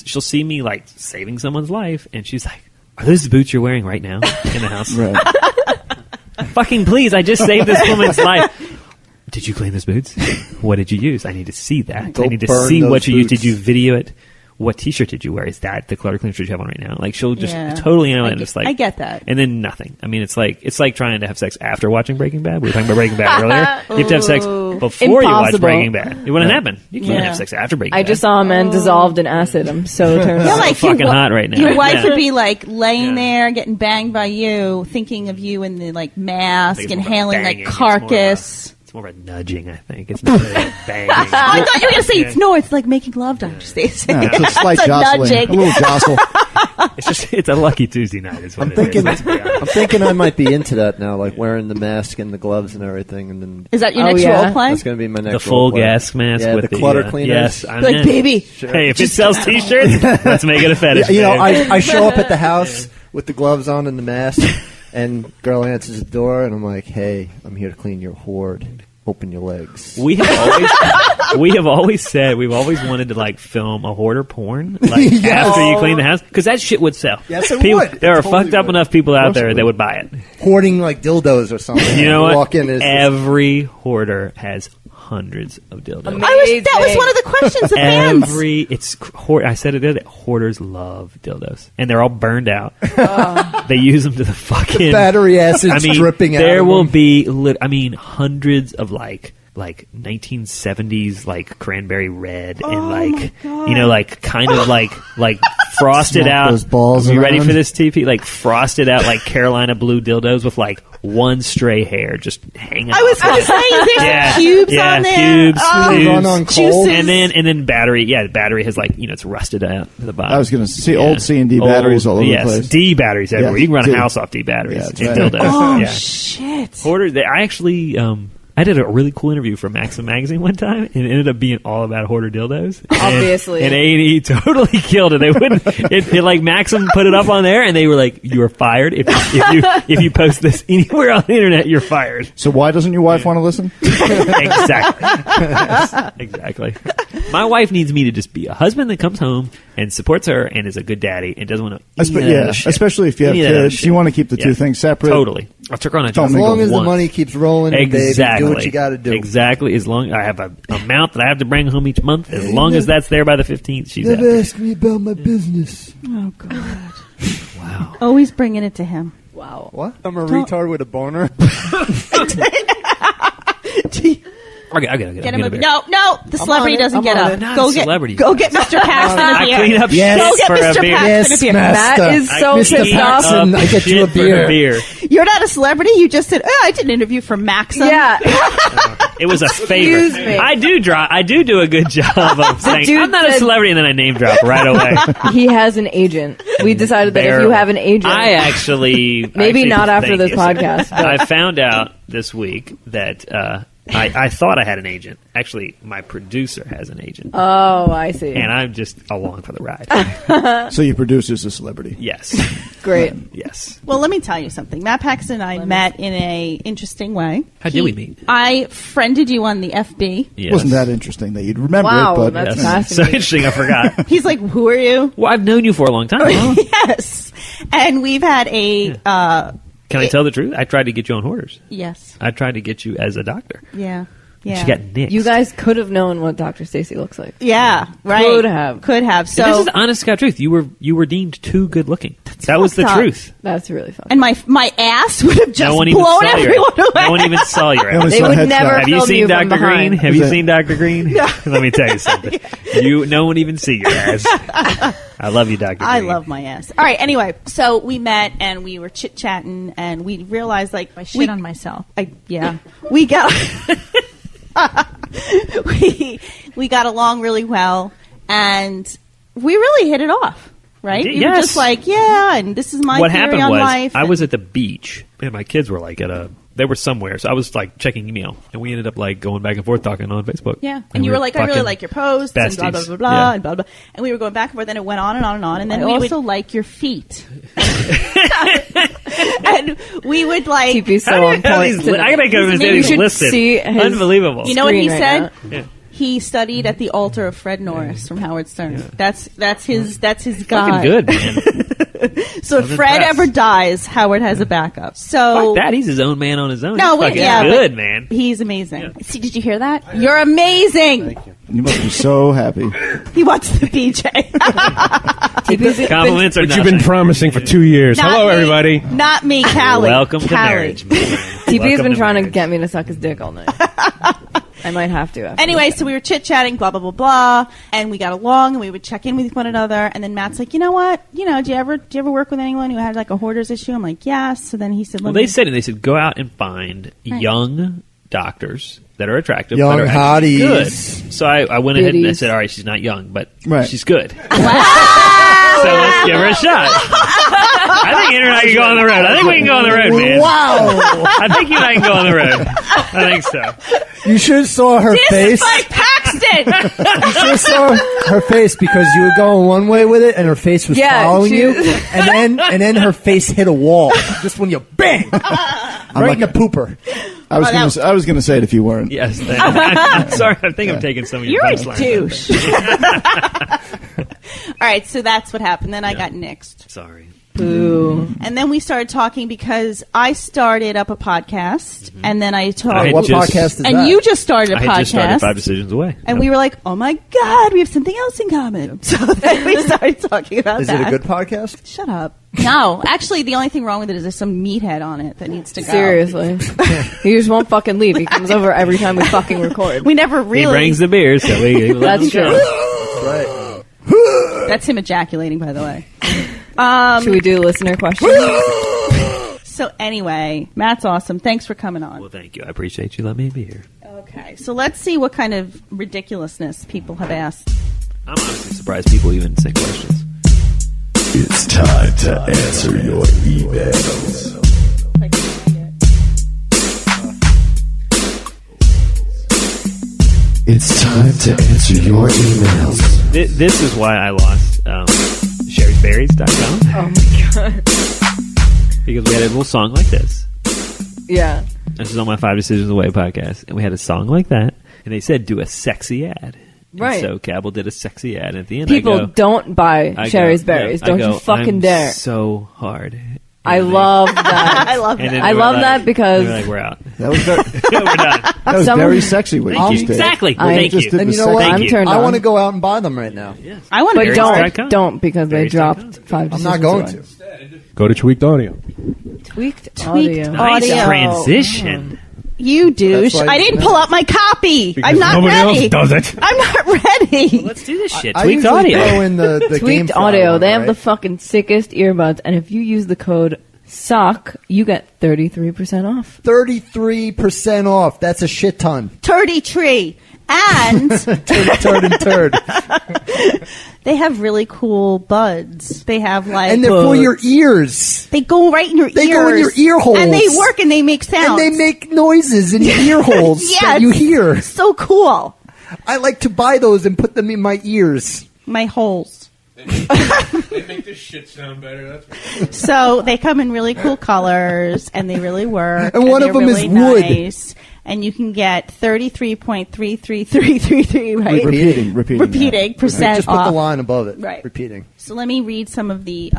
She'll see me like saving someone's life, and she's like, "Are those the boots you're wearing right now in the house?" Right. Fucking please! I just saved this woman's life. Did you clean those boots? What did you use? I need to see that. Go I need to burn see what those you used. Did boots. you video it? What T-shirt did you wear? Is that the clutter clean shirt you have on right now? Like she'll just Yeah. totally analyze. I get- It's like I get that. and then nothing. I mean, it's like trying to have sex after watching Breaking Bad. We were talking about Breaking Bad earlier. You have to have sex before you watch Impossible. Breaking Bad. It wouldn't happen. You can't Yeah. have sex after Breaking I Bad. just saw a man dissolved in acid. I'm so turned Yeah, on. like fucking your, hot right now. Your wife Yeah. would be like laying Yeah. there, getting banged by you, thinking of you in the like mask, It's more of a inhaling banging. like It's more of a- carcass. It's more of a nudging, I think. It's not really a banging. Oh, I thought you were gonna say it's like making love, Dr. Stacey. Yeah, it's a slight It's a jostling. nudging. A little jostle. It's a lucky Tuesday night. Is what I'm it is, thinking. let's be honest. I'm thinking I might be into that now, like wearing the mask and the gloves and everything, and then Is that your Oh, next yeah. role play? that's going to be my next The full role play. gas mask Yeah, with the clutter cleaners. Yes, I'm Like, in. baby. Hey, if it sells T-shirts, let's make it a fetish. You know, babe. I show up at the house with the gloves on and the mask, and girl answers the door, and I'm like, "Hey, I'm here to clean your hoard. Open your legs." we have always said we've always wanted to like film a hoarder porn like Yes. after you clean the house because that shit would sell. Yes, it People, would. There It are totally fucked up would. enough people out course there it that would. would buy it. Hoarding like dildos or something. You know what? Walk in and Every hoarder has hundreds of dildos. That was one of the questions of fans. I said it the other day, hoarders love dildos and they're all burned out. They use them to the fucking battery acid's dripping out. There of will them. be hundreds of like 1970s like cranberry red and like like kind of like frosted Smack out. those balls Are you ready around. for this, TP? Like frosted out like Carolina blue dildos with like one stray hair just hanging. I was off going to it. say, there's Yeah, cubes yeah, on there. cubes, Oh, cubes. Run on coal. Juices. And then battery. Yeah, the battery has like it's rusted out to the bottom. I was going to see old C and D batteries all over yes, the place. D batteries everywhere. Yes, You can run D. a house off D batteries. Yeah, that's and right. dildos. Oh, yeah. shit. Hoarders. I actually I did a really cool interview for Maxim magazine one time, and it ended up being all about hoarder dildos. Obviously. and A&E totally killed it. They wouldn't. It like Maxim put it up on there, and they were like, "You are fired if you post this anywhere on the internet. You're fired." So why doesn't your wife want to listen? Exactly. Yes, exactly. My wife needs me to just be a husband that comes home and supports her and is a good daddy and doesn't want to. Especially if you have kids, you want to keep the two things separate. Totally. I took her on a Don't job As long as the once. money keeps rolling, Exactly. baby, do what you got to do. Exactly. As long I have an amount that I have to bring home each month, as long as that's there by the 15th, she's Never happy. ask me about my business. Oh, God. Wow. Always bringing it to him. Wow. What? I'm a retard with a boner. Okay, I gotta Get him get a, a beer. no, the celebrity on it. doesn't I'm get on up. it. Not Go a get, celebrity. go get Mr. Paxton a I beer. clean up Yes. Go shit get for Mr. a beer. Paxton a beer. That Master. is so Mr. pissed off. Paxton, I get you a Shit for beer. You're not a celebrity. You just said, "Oh, I did an interview for Maxim." Yeah. It was a favor. Excuse me. I do do a good job of saying dude I'm not a said- celebrity, and then I name drop right away. He has an agent. We decided that if you have an agent, I actually maybe not after thank this you. podcast. But I found out this week that I thought I had an agent. Actually, my producer has an agent, oh, I see. and I'm just along for the ride. So your producer's a celebrity. Yes, Great. yes. Well, let me tell you something. Matt Paxton and I met in a interesting way. How did we meet? I friended you on the FB. Yes. Wasn't that interesting that you'd remember Wow, it? But that's Yes. fascinating. So interesting. I forgot. He's like, "Who are you?" Well, I've known you for a long time. Yes, and we've had a Can I tell the truth? I tried to get you on Hoarders. yes, I tried to get you as a doctor. yeah. She got nixed. You guys could have known what Dr. Stacy looks like. Yeah, right. Could have. So, this is honest to God truth. You were deemed too good looking. That was the fucked up. truth. That's really fun. and my ass would have just No one even blown saw your everyone ass. away. No one even saw your They only ass. They saw would headshot. never Have you film seen you from Dr. Green? behind. Have you Is it- seen Dr. Green? Let me tell you something. No one even see your ass. I love you, Dr. Green. I love my ass. All right. Anyway, so we met and we were chit chatting and we realized like I shit on myself. We got we got along really well and we really hit it off. Right? You were Yes. just like, yeah, and this is my What theory happened on was life. I was at the beach and my kids were like at a they were somewhere. So I was like checking email, and we ended up like going back and forth talking on Facebook. Yeah, and you were like, I really like your posts, and blah, blah, blah, blah, yeah. and blah, blah. And we were going back and forth, and it went on and on and on. And then we also like your feet. And we would like... TP's so on point. I gotta go to You his should listed. see his Unbelievable. You know what he said? Yeah. He studied at the altar of Fred Norris from Howard Stern. Yeah. That's his Fucking guy. good, man. So if Fred impressed. ever dies, Howard has a backup. So Fuck that. He's his own man on his own. No, He's wait, fucking yeah, good, man. He's amazing. See, did you hear that? You're amazing. Thank you. You must be so happy. He wants the BJ. Compliments are Which you've nothing. been promising for 2 years. Not Hello, me. everybody. Not me, Callie. Welcome to Callie. marriage. man. TP has Welcome been to trying to marriage. get me to suck his dick all night. I might have to. After Anyway, this. so we were chit-chatting, blah, blah, blah, blah, and we got along, and we would check in with one another, and then Matt's like, you know what? Do you ever work with anyone who had, like, a hoarders issue? I'm like, yes. So then he said, Well, they said go out and find young doctors that are attractive, Young that are actually hotties. good. So I went ahead and I Biddies. said, all right, she's not young, but Right. she's good. So let's give her a shot. I think Andrew and I can go on the road. I think we can go on the road, man. Wow. I think you and I can go on the road. I think so. You should have saw her this face. is my Paxton! You should have saw her face because you were going one way with it, and her face was Yeah, following she you, was- and then her face hit a wall. Just when you bang, right in the pooper. I was gonna say it if you weren't. Yes. I'm sorry. I think I'm taking some of your You're a punchlines. douche. All right, so that's what happened. Then I got nixed. Sorry. Boo. And then we started talking because I started up a podcast, and then I I talked. had What just- podcast is And that? you just started a I had just started podcast. 5 Decisions Away. And we were like, oh my God, we have something else in common. So then we started talking about Is that. it a good podcast? Shut up. No, actually, the only thing wrong with it is there's some meathead on it that needs to go. Seriously. He just won't fucking leave. He comes over every time we fucking record. We never He really. brings the beer, so we let That's him true. go. That's right. That's him ejaculating, by the way. Should we do listener questions? So anyway, Matt's awesome. Thanks for coming on. Well, thank you. I appreciate you letting me be here. Okay, so let's see what kind of ridiculousness people have asked. I'm honestly surprised people even send questions. It's time to answer your emails. If I can find it. It's time to answer your emails. This is why I lost sherrysberries.com. Oh my god. Because we had a little song like this. Yeah. This is on my 5 Decisions Away podcast. And we had a song like that. And they said, do a sexy ad. And Right. so Cabell did a sexy ad. And at the end, People I go, don't buy I Sherry's go, berries. yeah, I Don't go, you fucking I'm dare. so hard. I And they- love that. I love and that. then I we're love like- that because- we're like, we're out. That was very, We're done. that was Someone- very sexy. What Thank you you. just did. Exactly. I Thank just you. did And the you know second- what? Thank I'm you. turned I on. want to go out and buy them right now. Yes. I want But to Berries.com. don't because they Berries.com. dropped 5 I'm decisions not going away. to. Go to Tweaked Audio. Tweaked Tweaked audio. Nice Audio. transition. You douche. That's why- I didn't pull up my copy. Because I'm not nobody ready. else does it. I'm not ready. Let's do this shit. I Tweaked usually audio. throw in the game Tweaked file audio. one, They have right? the fucking sickest earbuds, and if you use the code SOCK, you get 33% off. 33% off. That's a shit ton. Turdy tree. And Turd. they have really cool buds. They have like And they're for your ears. they go right in your ears. They go in your ear holes. And they work and they make And sounds. they make noises in your ear holes Yeah, that you hear. So cool. I like to buy those and put them in my ears. My holes. They make this shit sound better. That's So they come in really cool colors, and they really work. And one they're of them is really wood. nice. And you can get 33.33333, right? Repeating. Percent Just put off. the line above it. Right. Repeating. So let me read some of the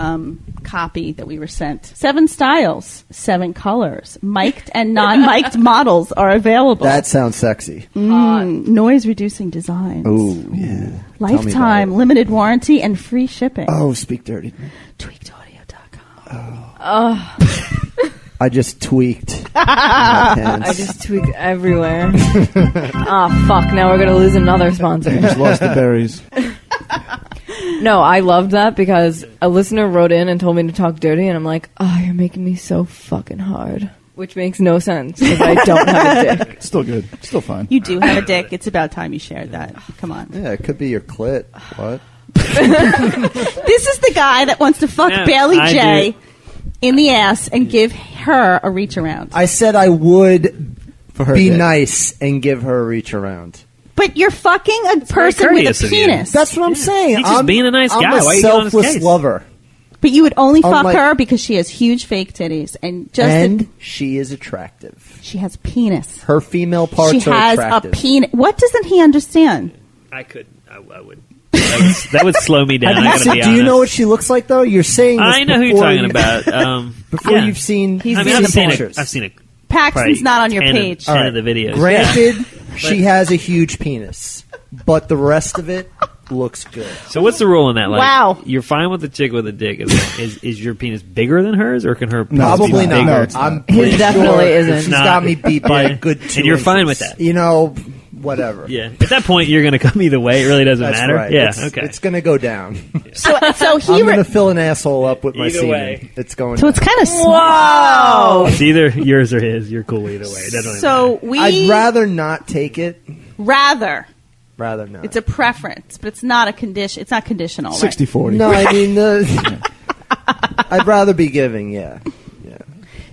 copy that we were sent. 7 styles, 7 colors. Mic'd and non-mic'd models are available. That sounds sexy. Noise-reducing designs. Oh, yeah. Lifetime, limited warranty, and free shipping. Oh, speak dirty. Tweakedaudio.com. I just tweaked. I just tweaked everywhere. Ah, fuck. Now we're going to lose another sponsor. Just lost the berries. No, I loved that because a listener wrote in and told me to talk dirty, and I'm like, oh, you're making me so fucking hard. Which makes no sense because I don't have a dick. Still good. Still fine. You do have a dick. It's about time you shared that. Come on. Yeah, it could be your clit. What? This is the guy that wants to fuck Yeah, Bailey I J. in the ass and give her a reach around. I said I would For her be dick. nice and give her a reach around. But you're fucking a person with courteous a of you. penis. That's what I'm saying. He's just being a nice guy. I'm a Why are you getting on his selfless case? lover. But you would only fuck Unlike- her because she has huge fake titties and just And she is attractive. she has a penis. Her female parts She are has a attractive. penis. What doesn't he understand? I couldn't. I would. That would slow me down. I gotta be Do you know honest. what she looks like, though? You're saying this I know who you're before talking you- about. Before yeah. you've seen, He's I mean, seen I've seen pictures. I've seen it. Paxton's not on your page. 10 of the videos. Granted, she has a huge penis, but the rest of it looks good. So what's the rule on that? Like, Wow. You're fine with the chick with a dick. Is your penis bigger than hers, or can her penis Probably be not. bigger? No, it's I'm not. pretty His definitely sure isn't. She's Not. got me beat by Yeah. a good 2 And you're fine with inches. that? You know, whatever. Yeah. At that point, you're going to come either way. It really doesn't That's matter. right. Yeah. It's, okay. It's going to go down. So he. I'm going to fill an asshole up with my Either semen. way. It's going. So it's down. kind of Whoa! It's either yours or his. You're cool either way. It doesn't really So matter. we I'd rather not take it. rather. Rather not. It's a preference, but it's not a condition. It's not conditional. Right? 60-40. No, I mean, I'd rather be giving. Yeah.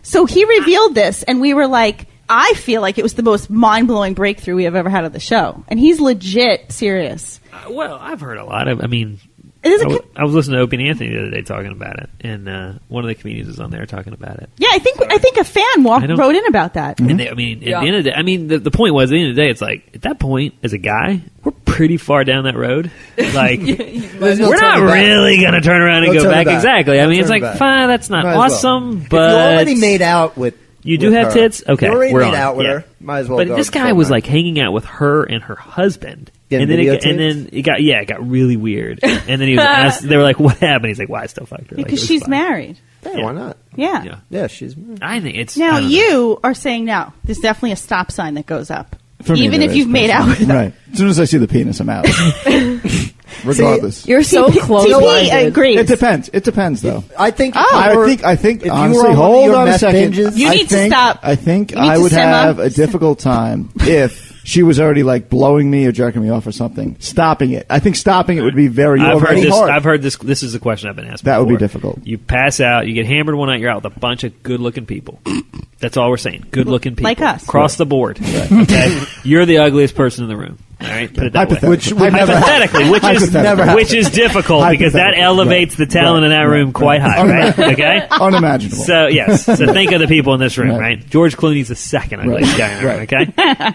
So he revealed this, and we were like, I feel like it was the most mind-blowing breakthrough we have ever had of the show. And he's legit serious. Well, I've heard a lot of. I mean, It is a I was listening to Opie and Anthony the other day talking about it, and one of the comedians was on there talking about it. yeah, I think a fan wrote in about that. And they, I mean, at the end of the day, I mean, the point was, at the end of the day, it's like, at that point, as a guy, we're pretty far down that road. Like, There's no we're not turning back. really going to turn around and No go turning back. back. Exactly. I No mean, it's turning like, back. fine, that's not Might as well. awesome, If but you already made out with. you do with have her. tits? Okay, You already we're made on. out with Yeah. her. Might as well. But go this guy full was night. like hanging out with her and her husband. Getting And then, videotaped? it got really weird. And then he was asked, they were like, what happened? He's like, well, I still fucked her. Like, it Because was she's fine. married. Yeah, why not? Yeah. Yeah. Yeah, she's married. I think it's. Now I don't know. you are saying no. There's definitely a stop sign that goes up, For me, even there if is, you've made out personally. with her. Right. As soon as I see the penis, I'm out. Regardless. You're so close. TP agrees. It depends. It depends, though. I think. I think. if you Honestly, were on one of hold your on a meth second. binges- You I need to think, stop. I think You need I to would simmer. have a difficult time if she was already like blowing me or jerking me off or something. Stopping it. I think stopping it would be very I've heard very this. hard. I've heard this. This is the question I've been asked. That would be before. difficult. You pass out. You get hammered one night. You're out with a bunch of good-looking people. That's all we're saying. Good-looking people, Like us. across the board. Okay, you're the ugliest person in the room. All right, put it that way. Hypothetically. Which would never Hypothetically, which is Hypothetically. which is difficult because that Hypothetically. elevates the talent in that room quite high. Right? Okay. Unimaginable. So yes, so think of the people in this room, Right. right? George Clooney's the second ugliest guy in the room,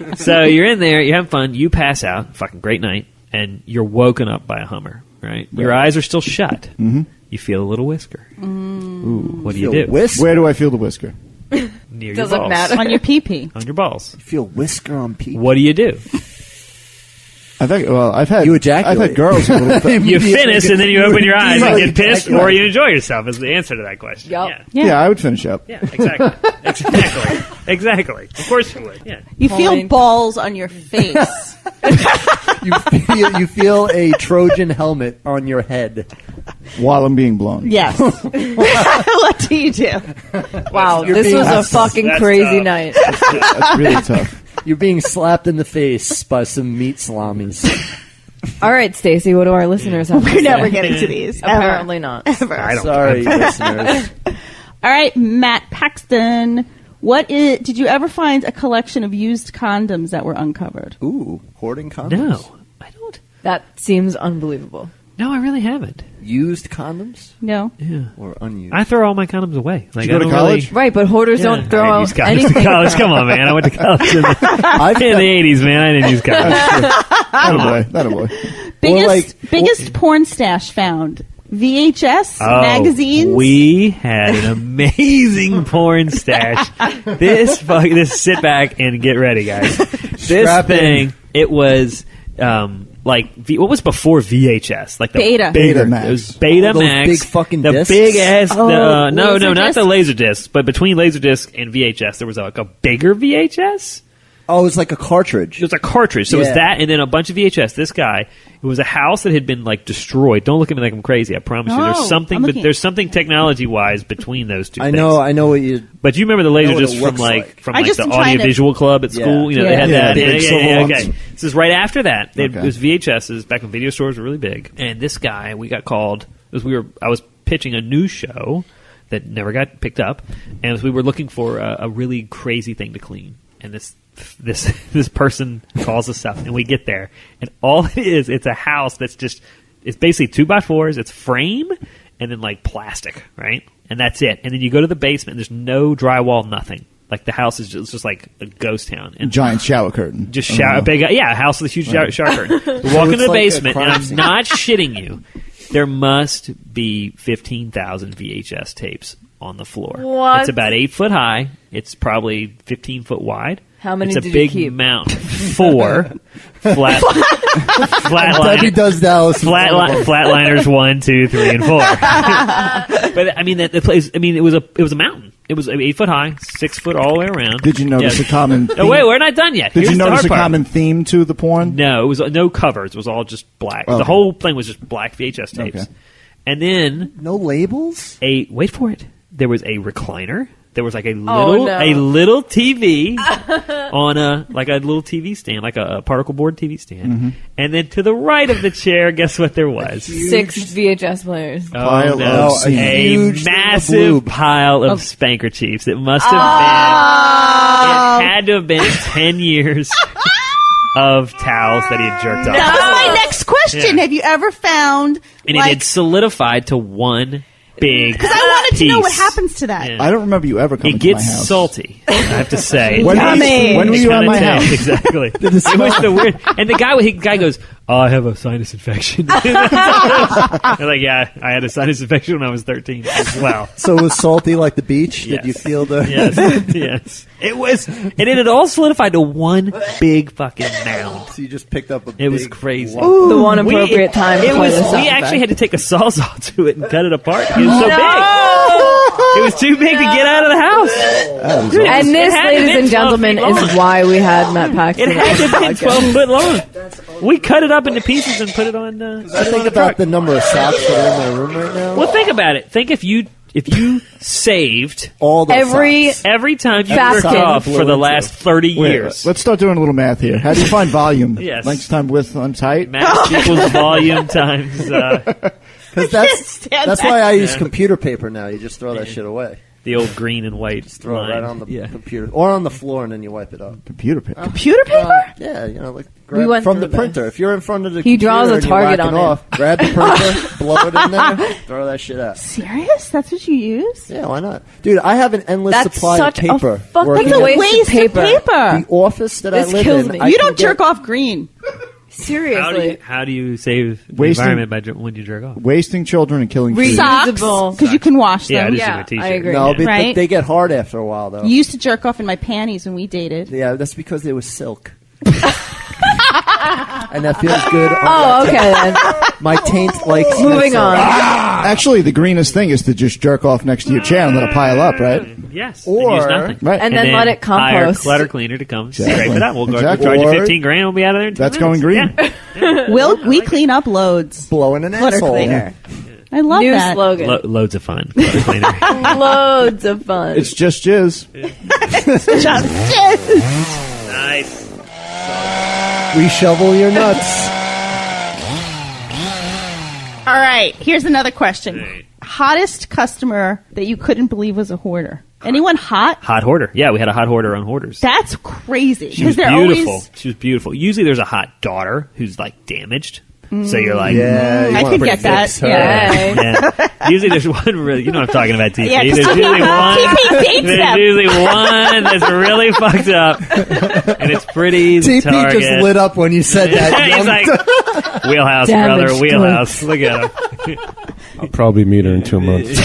okay? So you're in there, you're having fun, you pass out, fucking great night, and you're woken up by a Hummer, right? Your eyes are still shut. Mm-hmm. You feel a little whisker. Ooh, what do you do? Where do I feel the whisker? Near your Doesn't balls. matter. on your pee-pee. On your balls. You feel whisker on people. What do you do? I think. Well, I've had. You ejaculate. I've had girls. You finish and then you open your eyes and get pissed, Ejaculate. or you enjoy yourself. Is the answer to that question? Yup. Yeah. yeah, I would finish up. Yeah, exactly. Exactly. Of course you would. Yeah. You feel Point. balls on your face. You feel a Trojan helmet on your head. While I'm being blown. Yes. What do you do? Wow, You're this being- was a that's- fucking that's crazy tough. night. That's really tough. You're being slapped in the face by some meat salamis. All right, Stacey, what do our listeners have to We're say? never getting to these. ever. Apparently not. I don't. Sorry, listeners. All right, Matt Paxton. Did you ever find a collection of used condoms that were uncovered? Ooh, hoarding condoms. No, I don't. That seems unbelievable. No, I really haven't. Used condoms No. Yeah. or unused? I throw all my condoms away. Like, Did you go I to don't college? Really, Right, but hoarders Yeah, don't throw I didn't out use condoms anything. to college. Come on, man. I went to college in the 80s, man. I didn't use condoms. That a boy. Biggest porn stash found. VHS Oh, magazines. We had an amazing porn stash. This sit back and get ready, guys. This Strap in. thing, it was what was before VHS? Like the Beta. bigger, Betamax. it was Betamax. Those big fucking the discs? big ass. Oh, no, not Laserdisc? the laser discs, but between Laserdisc and VHS, there was like a bigger VHS. Oh, it was like a cartridge. It was a cartridge. So it was Yeah. that and then a bunch of VHS. This guy, it was a house that had been like destroyed. Don't look at me like I'm crazy. I promise you. No, There's something I'm but looking- there's something technology wise between those two I things. know what you. But you remember the laser know what it discs from looks like like. from I like just the am trying to- audiovisual club at school. You know, they Yeah. had Yeah, that. the Yeah, big yeah, silver yeah, ones. okay. This is right after that. It Okay. was VHSs back when video stores were really big. And this guy, we got called because I was pitching a news show that never got picked up, and we were looking for a really crazy thing to clean. And this person calls us up, and we get there, and all it is, it's a house that's just, it's basically 2x4s, it's frame, and then like plastic, right? And that's it. And then you go to the basement, and there's no drywall, nothing. Like the house is just like a ghost town. And Giant shower curtain. just shower, big, a house with a huge shower curtain. We walk into the basement, and I'm not shitting you. There must be 15,000 VHS tapes on the floor. What? It's about 8 foot high. It's probably 15 foot wide. How many It's a did big you keep? mountain. 4 flat Debbie does Dallas. flatliners 1, 2, 3, and 4. But I mean, the place. I mean, it was a mountain. It was 8 foot high, 6 foot all the way around. Did you notice Yeah. a common theme? Oh, wait, we're not done yet. Did Here's you the notice hard a part. common theme to the porn? No, it was no covers. It was all just black. Okay. The whole thing was just black VHS tapes. Okay. And then No labels? wait for it. There was a recliner. There was like a no. little TV on a little TV stand, like a particle board TV stand. Mm-hmm. And then to the right of the chair, guess what there was? 6 VHS players. Pile no, of semen. a huge thing of massive lube. pile of Spankerchiefs. It must have been. It had to have been 10 years of towels that he had jerked off. That was my next question. Yeah. Have you ever found And it had solidified to one big because I wanted to know what piece. happens to that. Yeah. I don't remember you ever coming It to my gets house. salty, I have to say. When Yummy. were you at my Kinda house? tasty, exactly. It was the weird. And the guy goes, "Oh, I have a sinus infection." They're like, "Yeah, I had a sinus infection when I was 13 as well." So it was salty like the beach? Yes. Did you feel the... Yes, yes. It was, and it had all solidified to one big fucking mound. So you just picked up a It was big crazy. lump. The one appropriate time to It clean was. this We up. actually had to take a sawzall to it and cut it apart. It was so big. It was too big to get out of the house. Dude, And this, it had to ladies be and 12 gentlemen, feet long. is why we had Matt Paxton. It had to have been 12 foot long. We cut it up into pieces and put it on. I Put it think on a about truck. the number of socks that are in my room right now. Well, think about it. Think if you saved All the Every- socks. every time you Paxton. jerked off for the last 30 Wait, years. let's start doing a little math here. How do you find volume? Yes. Length times width times height? Mass equals volume times. Because that's why I use computer paper now. You just throw that shit away. The old green and white. Throw it right on the Yeah. computer. Or on the floor, and then you wipe it up. Computer paper. Computer paper? Yeah, you know, like We grab went from the through that. printer. If you're in front of the He computer draws a and you're target whacking on it. off, grab the printer, blow it in there, throw that shit out. Serious? That's what you use? Yeah, why not? Dude, I have an endless That's supply such of paper. a fucking working That's a waste of waste of paper. paper. The office that This I live kills in. me. I You can don't get- jerk off green. Seriously. How do you save the Wasting- environment when you jerk off? Wasting children and killing trees. Reusable. Because you can wash Yeah, I them. just Yeah, do a t-shirt. I agree. No, but Right? they get hard after a while, though. You used to jerk off in my panties when we dated. Yeah, that's because they were silk. And that feels good. On Oh, my okay then. taint. My taint likes Moving silk. on. Actually, the greenest thing is to just jerk off next to your chair and let it pile up, right? Yes. Or- and use nothing. Right. And then let it hire compost. clutter cleaner to come Exactly. scrape it up. We'll go Exactly. charge you Or- 15 grand. We'll be out of there in 2 That's minutes. going green. Yeah. We clean up loads. Blowing an Clutter asshole. cleaner. I love New that. slogan. Loads of fun. Clutter cleaner. Loads of fun. It's just jizz. Nice. We shovel your nuts. All right, here's another question. Right. Hottest customer that you couldn't believe was a hoarder. Anyone hot? Hot hoarder. Yeah, we had a hot hoarder on Hoarders. That's crazy. She was they're beautiful. always. She was beautiful. Usually there's a hot daughter who's like damaged. So you're like, Yeah, you I wanna could get that. fix her. Yay. yeah. Usually there's one really, you know what I'm talking about, TP. Yeah, 'cause There's usually one. TP dates There's them. usually one that's really fucked up, and it's pretty easy to TP target. just lit up when you said that. He's like, wheelhouse, Damaged brother, wheelhouse. Look at him. I'll probably meet her in 2 months.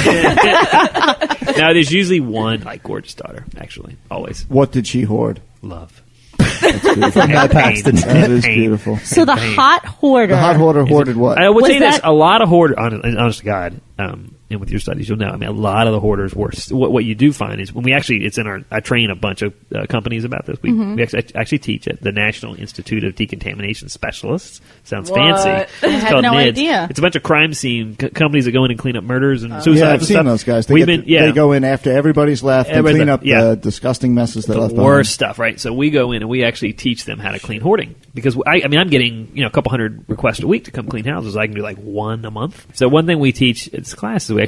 Now, there's usually one like gorgeous daughter. Actually, always What did she hoard? love. From my Paxton. That is Pain. beautiful. So the hot hoarder. The hot hoarder hoarded what? I would Was say this: that- a lot of hoarders, honest to God, and with your studies, you'll know. I mean, a lot of the hoarders were. What you do find is when we actually, it's in our. I train a bunch of companies about this. We actually teach at the National Institute of Decontamination Specialists. Sounds What? fancy. I It's had called no NIDS. idea. It's a bunch of crime scene companies that go in and clean up murders and suicides. Yeah, I've and seen stuff. those guys. We've been, They go in after everybody's left and Everybody's clean up left, yeah. the disgusting messes that the left worst stuff, right? So we go in and we actually teach them how to clean hoarding because I mean I'm getting a couple hundred requests a week to come clean houses. I can do like one a month. So one thing we teach it's classes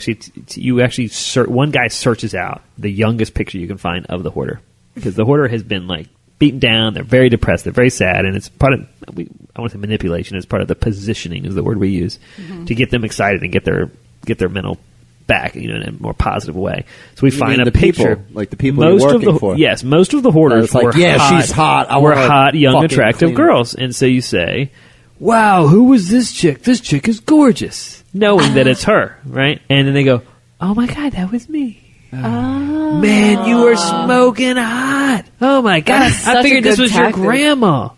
one guy searches out the youngest picture you can find of the hoarder, because the hoarder has been like beaten down. They're very depressed. They're very sad, and it's part of I want to say manipulation. It's part of the positioning is the word we use to get them excited and get their mental back, in a more positive way. So we find a picture, like the people you're working for. Yes, most of the hoarders were hot. She's hot. We're hot, young, attractive girls, and so you say, "Wow, who was this chick? This chick is gorgeous," knowing that it's her, right? And then they go, "Oh my god, that was me." Man, you were smoking hot. Oh my god, I figured this was your grandma.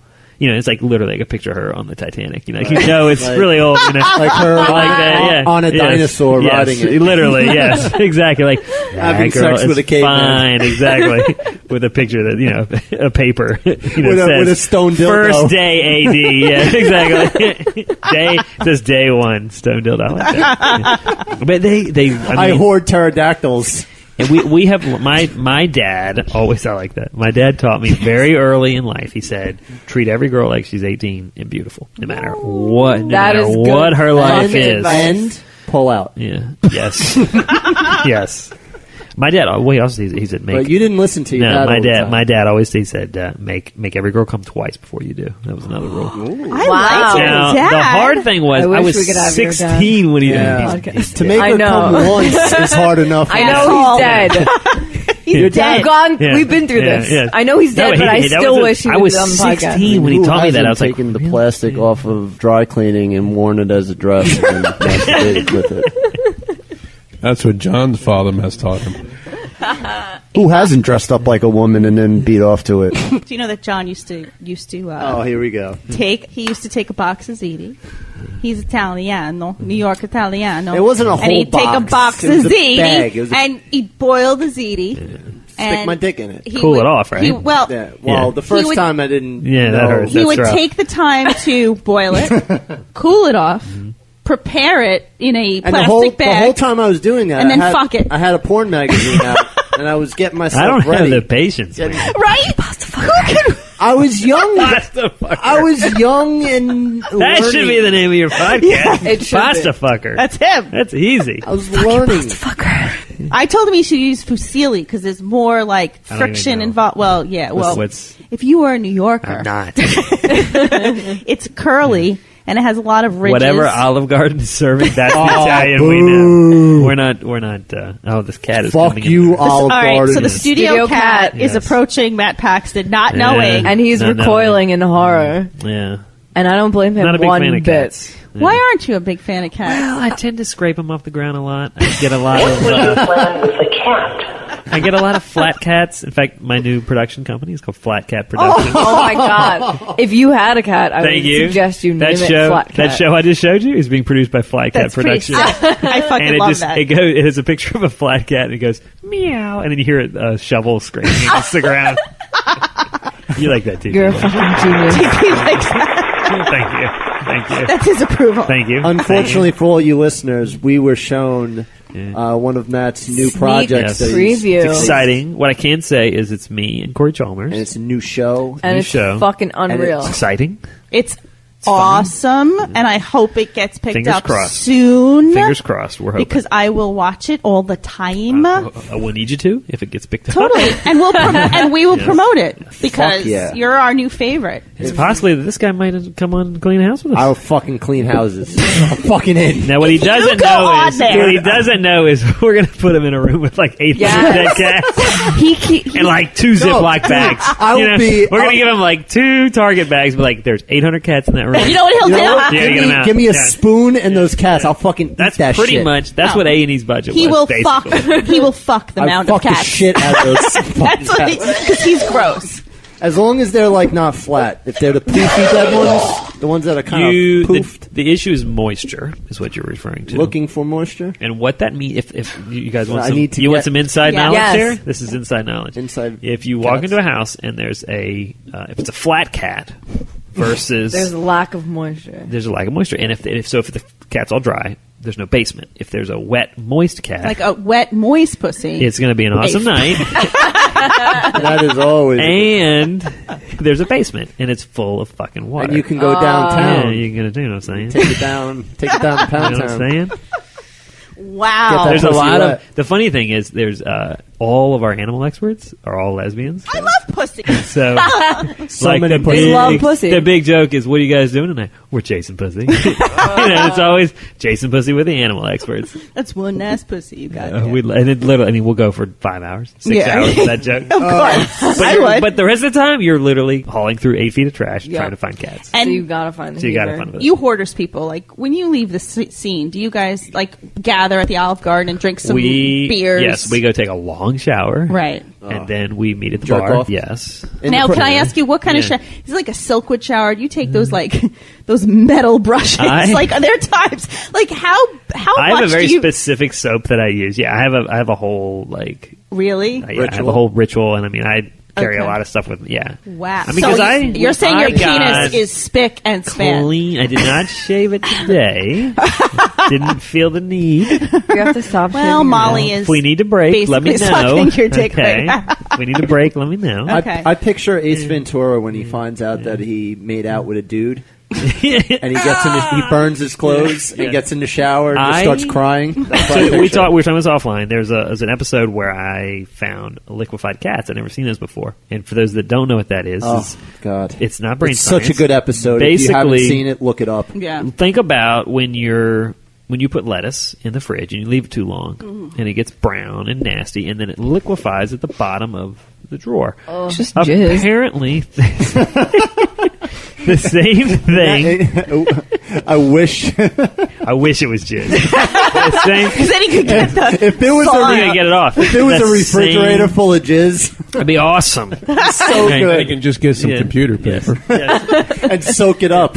It's like literally like a picture of her on the Titanic. It's like, really old. Like her on a dinosaur riding it. Literally, yes, exactly. Like having sex with a caveman. Fine, exactly. With a picture that a paper. With a stone dildo. First day AD. Yeah, exactly. Says day one stone dildo. I like that. Yeah. But I hoard pterodactyls. And we have my dad always like that. My dad taught me very early in life. He said, treat every girl like she's 18 and beautiful, no matter what her life is. And pull out. Yeah. Yes. Yes. My dad. He said, make. But you didn't listen to your dad. My dad always said, make every girl come twice before you do. That was another rule. I like your now, dad. the hard thing was I was 16 when he to make her come once is hard enough. I know he's dead. He's dead. We've been through this. Yeah. I know he's dead, but I still wish he was on the podcast. I was 16 when he taught me that. I was like, taking the plastic off of dry cleaning and worn it as a dress and masturbated with it. That's what John's father has taught him. Who hasn't dressed up like a woman and then beat off to it? Do you know that John used to? Oh, here we go. He used to take a box of ziti. He's Italiano, New York Italiano. It wasn't a whole and he'd box. take a box It of was a bag. It was ziti and he'd boil the ziti. Stick my dick in it. Cool it off, right? The first time I didn't. Yeah, that hurts. He would take the time to boil it, cool it off, prepare it in a plastic bag. The whole time I was doing that, and then fuck it. I had a porn magazine out, and I was getting myself I don't ready. have the patience. Right? I was young. I was young and that learning. should be the name of your podcast. It should Pasta be. fucker. That's him. That's easy. I was learning. I told him he should use fusilli because there's more like I don't even friction know. involved. Well, yeah. Well, What's if you were a New Yorker, I'm not. it's curly and it has a lot of ridges. Whatever Olive Garden is serving, that's the Italian we boo. know. We're not. This cat is Fuck coming you, in. Olive All right, Garden. so the studio Studio cat cat, is yes. approaching Matt Paxton, not Yeah. knowing. And he's No, no. recoiling in horror. Yeah. And I don't blame him Not a big one fan of bit. cats. Yeah. Why aren't you a big fan of cats? Well, I tend to scrape them off the ground a lot. I get a lot of. I get a lot of flat cats. In fact, my new production company is called Flat Cat Productions. Oh my god! If you had a cat, I Thank would you. suggest you name that it show, Flat Cat. That show I just showed you is being produced by Flat Cat That's pretty. Productions. I fucking And love that. it has a picture of a flat cat, and it goes meow, and then you hear a shovel scraping against the ground. You like that too? You're a fucking genius. He likes that. Thank you. That's his approval. Thank you. Unfortunately for all you listeners, we were shown one of Matt's new projects. Yes. that he's- Preview. It's exciting. What I can say is it's me and Corey Chalmers. And it's a new show. And New it's show. fucking unreal. It's exciting. It's awesome, and I hope it gets picked Fingers up crossed. soon. Fingers crossed. We're hoping. Because I will watch it all the time. I will need you to if it gets picked up. Totally, and we will promote it because Fuck yeah. you're our new favorite. It's possibly that this guy might come on and clean the house with us. I'll fucking clean houses. I'm fucking in. Now, what he doesn't go on there. what he doesn't know is we're going to put him in a room with like 800 Yes. dead cats He and like 2 Ziploc bags. I will be- We're going to give him like 2 Target bags, but like there's 800 cats in that room. You know what he'll You know do? what? Yeah, get 'em out. Give me a Yeah. spoon and those cats. I'll fucking That's eat that pretty shit. much. That's what A&E's budget He was. will basically. fuck. He will fuck the I mound fuck of cats. the shit out of those fucking That's what cats. because he's gross. As long as they're like not flat. If they're the poofy dead ones, the ones that are kind of poofed, The issue is moisture, is what you're referring to. looking for moisture. And what that means, if you guys want I some, need to want get- some inside Yeah. knowledge Yes. here? This is inside knowledge. Inside If you walk cats. into a house and there's if it's a flat cat versus There's a lack of moisture. there's a lack of moisture, and if the cat's all dry, there's no basement. If there's a wet, moist cat, Like a wet, moist pussy. it's going to be an awesome night. That is always. And there's a basement, and it's full of fucking water. And you can go yeah, downtown. you're going to do, you know what I'm saying? Take it down to You Pound know what I'm Town. saying? Wow. Get that There's a pussy lot wet. of. The funny thing is, there's all of our animal experts are all lesbians. I love pussy. So, many the pussy. They love big, pussy. the big joke is, what are you guys doing tonight? We're chasing pussy. It's always chasing pussy with the animal experts. That's one ass pussy you got. And it literally, I mean, we'll go for 5 hours, 6 hours with that joke. Of course. I would. But the rest of the time, you're literally hauling through 8 feet of trash Yeah. trying to find cats. So And you gotta find the So you gotta heater. find it. you Hoarders people, like when you leave the scene, do you guys like gather at the Olive Garden and drink some beers? Yes, we go take a long shower. Right. And then we meet at the Jerk bar. off? Yes. Now, can I ask you what kind of Yeah. shower? Is it like a Silkwood shower? Do you take those like those metal brushes? Like, are there times like how I much have a very do you specific soap that I use. Yeah, I have a whole like really? I have a whole ritual, and I mean I carry Okay. a lot of stuff with me. Yeah. Wow. I mean, 'cause you're saying your I got penis is spick and span. clean. I did not shave it today. Didn't feel the need. You have to stop. Well, shaving Molly your is If we need to break, let me basically know. sucking your dick okay. right now. If we need to break, let me know. Okay. I picture Ace Ventura when he finds out that he made out with a dude, and he he burns his clothes and gets in the shower and just starts crying. That's what I So we picture. were talking this offline. There's an episode where I found liquefied cats. I'd never seen those before. And for those that don't know what that is, Oh God, it's not brain it's such a science. good episode. If you haven't Basically- seen it, look it up. Yeah. Think about when you put lettuce in the fridge and you leave it too long, and it gets brown and nasty, and then it liquefies at the bottom of the drawer. It's just jizz. Apparently, the same thing. I wish. I wish it was jizz. The same. Then he could get the If it was I'm a gonna get it off. if it was a The refrigerator same- full of jizz, It'd be awesome. so I good, can just get some Yeah. computer Yes. paper. Yes. and soak it up.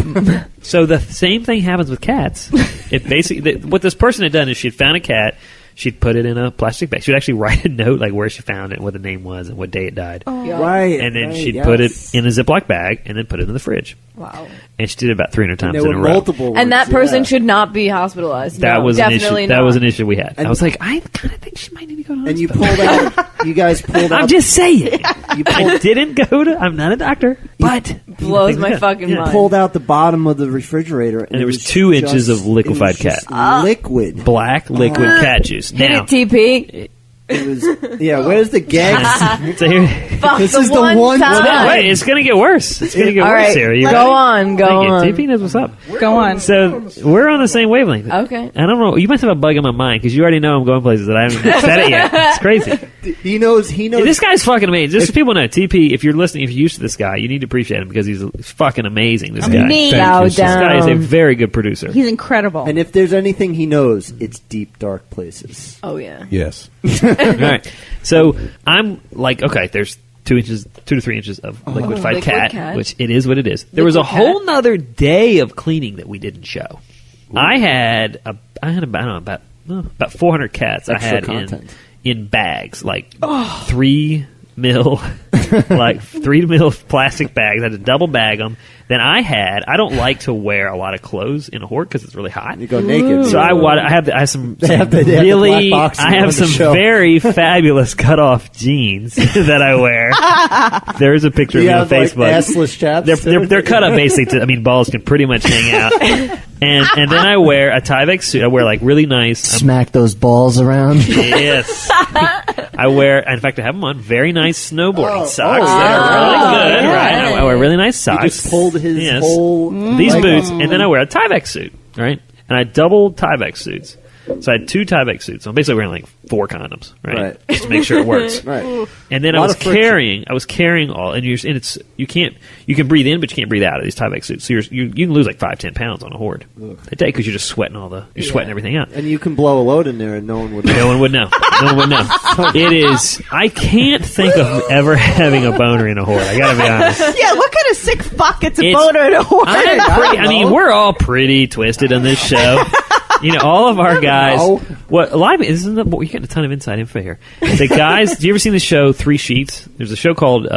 So the same thing happens with cats. It basically what this person had done is she'd found a cat. She'd put it in a plastic bag. She'd actually write a note like where she found it, and what the name was, and what day it died. Right, And then right, she'd yes. put it in a Ziploc bag, and then put it in the fridge. Wow. And she did it about 300 times There in were a row. multiple ones, And that person yeah. should not be hospitalized. That No, was an issue. definitely That not. was an issue we had. And I was like, I kind of think she might need to go to And you hospital. pulled out. You guys pulled out. I'm just saying. You I pulled, didn't go to. I'm not a doctor, but Blows my fucking Yeah. mind. pulled out the bottom of the refrigerator, and there it was was 2 inches just- of liquefied it was just cat. liquid. Black liquid cat juice. Hit Now, it, TP. It was. Yeah, where's the gags? so here, Fuck This the is the one time. time. wait, it's gonna get worse. It's gonna get All worse right, here. You go on, go on. Thank you. TP knows what's up. go on. So we're on the same wavelength. Okay. I don't know. You must have a bug in my mind because you already know I'm going places that I haven't said it yet. It's crazy. He knows. He knows. This guy's fucking amazing. Just so people know, TP, if you're listening, if you're used to this guy, you need to appreciate him because he's fucking amazing. This guy. Me. Bow This guy is a down. very good producer. He's incredible. And if there's anything he knows, it's deep, dark places. Oh, yeah. Yes. All right. So I'm like, okay, there's 2 to 3 inches of liquefied Liquid cat, cat. which it is what it is. There was a Liquid cat. whole nother day of cleaning that we didn't show. I had about, I don't know, about 400 cats. Extra I had content. in bags, like 3 mil, like 3 mil plastic bags. I had to double bag them. Then I don't like to wear a lot of clothes in a hoard because it's really hot. You go naked. So I have some have the really, black box I have on the some shelf. very fabulous cutoff jeans that I wear. There's a picture You of me on have, like, Facebook. assless chaps. They're cut up basically. Balls can pretty much hang out. And then I wear a Tyvek suit. I wear like really nice. Smack those balls around. Yes. I wear. In fact, I have them on very nice snowboarding socks. oh, They're really good. yeah. Right. I wear really nice He socks. just pulled his Yes. whole. These like, boots, and then I wear a Tyvek suit, right? And I double Tyvek suits. So I had 2 Tyvek suits. So I'm basically wearing like 4 condoms, right? Right. Just to make sure it works. Right. And then A I lot was of friction. carrying all, and you can breathe in, but you can't breathe out of these Tyvek suits. So you can lose like 5-10 pounds on a hoard a day because you're just sweating sweating everything out. And you can blow a load in there, and no one would. No one would know. No one would know. It is. I can't think of ever having a boner in a hoard. I gotta be honest. yeah, what kind of sick fuck gets a It's- boner in a hoard? I mean, we're all pretty twisted on this show. You know, all of our guys. know. What a lot of isn't the you're getting a ton of inside info here. The guys. Do you ever seen the show 3 Sheets? There's a show called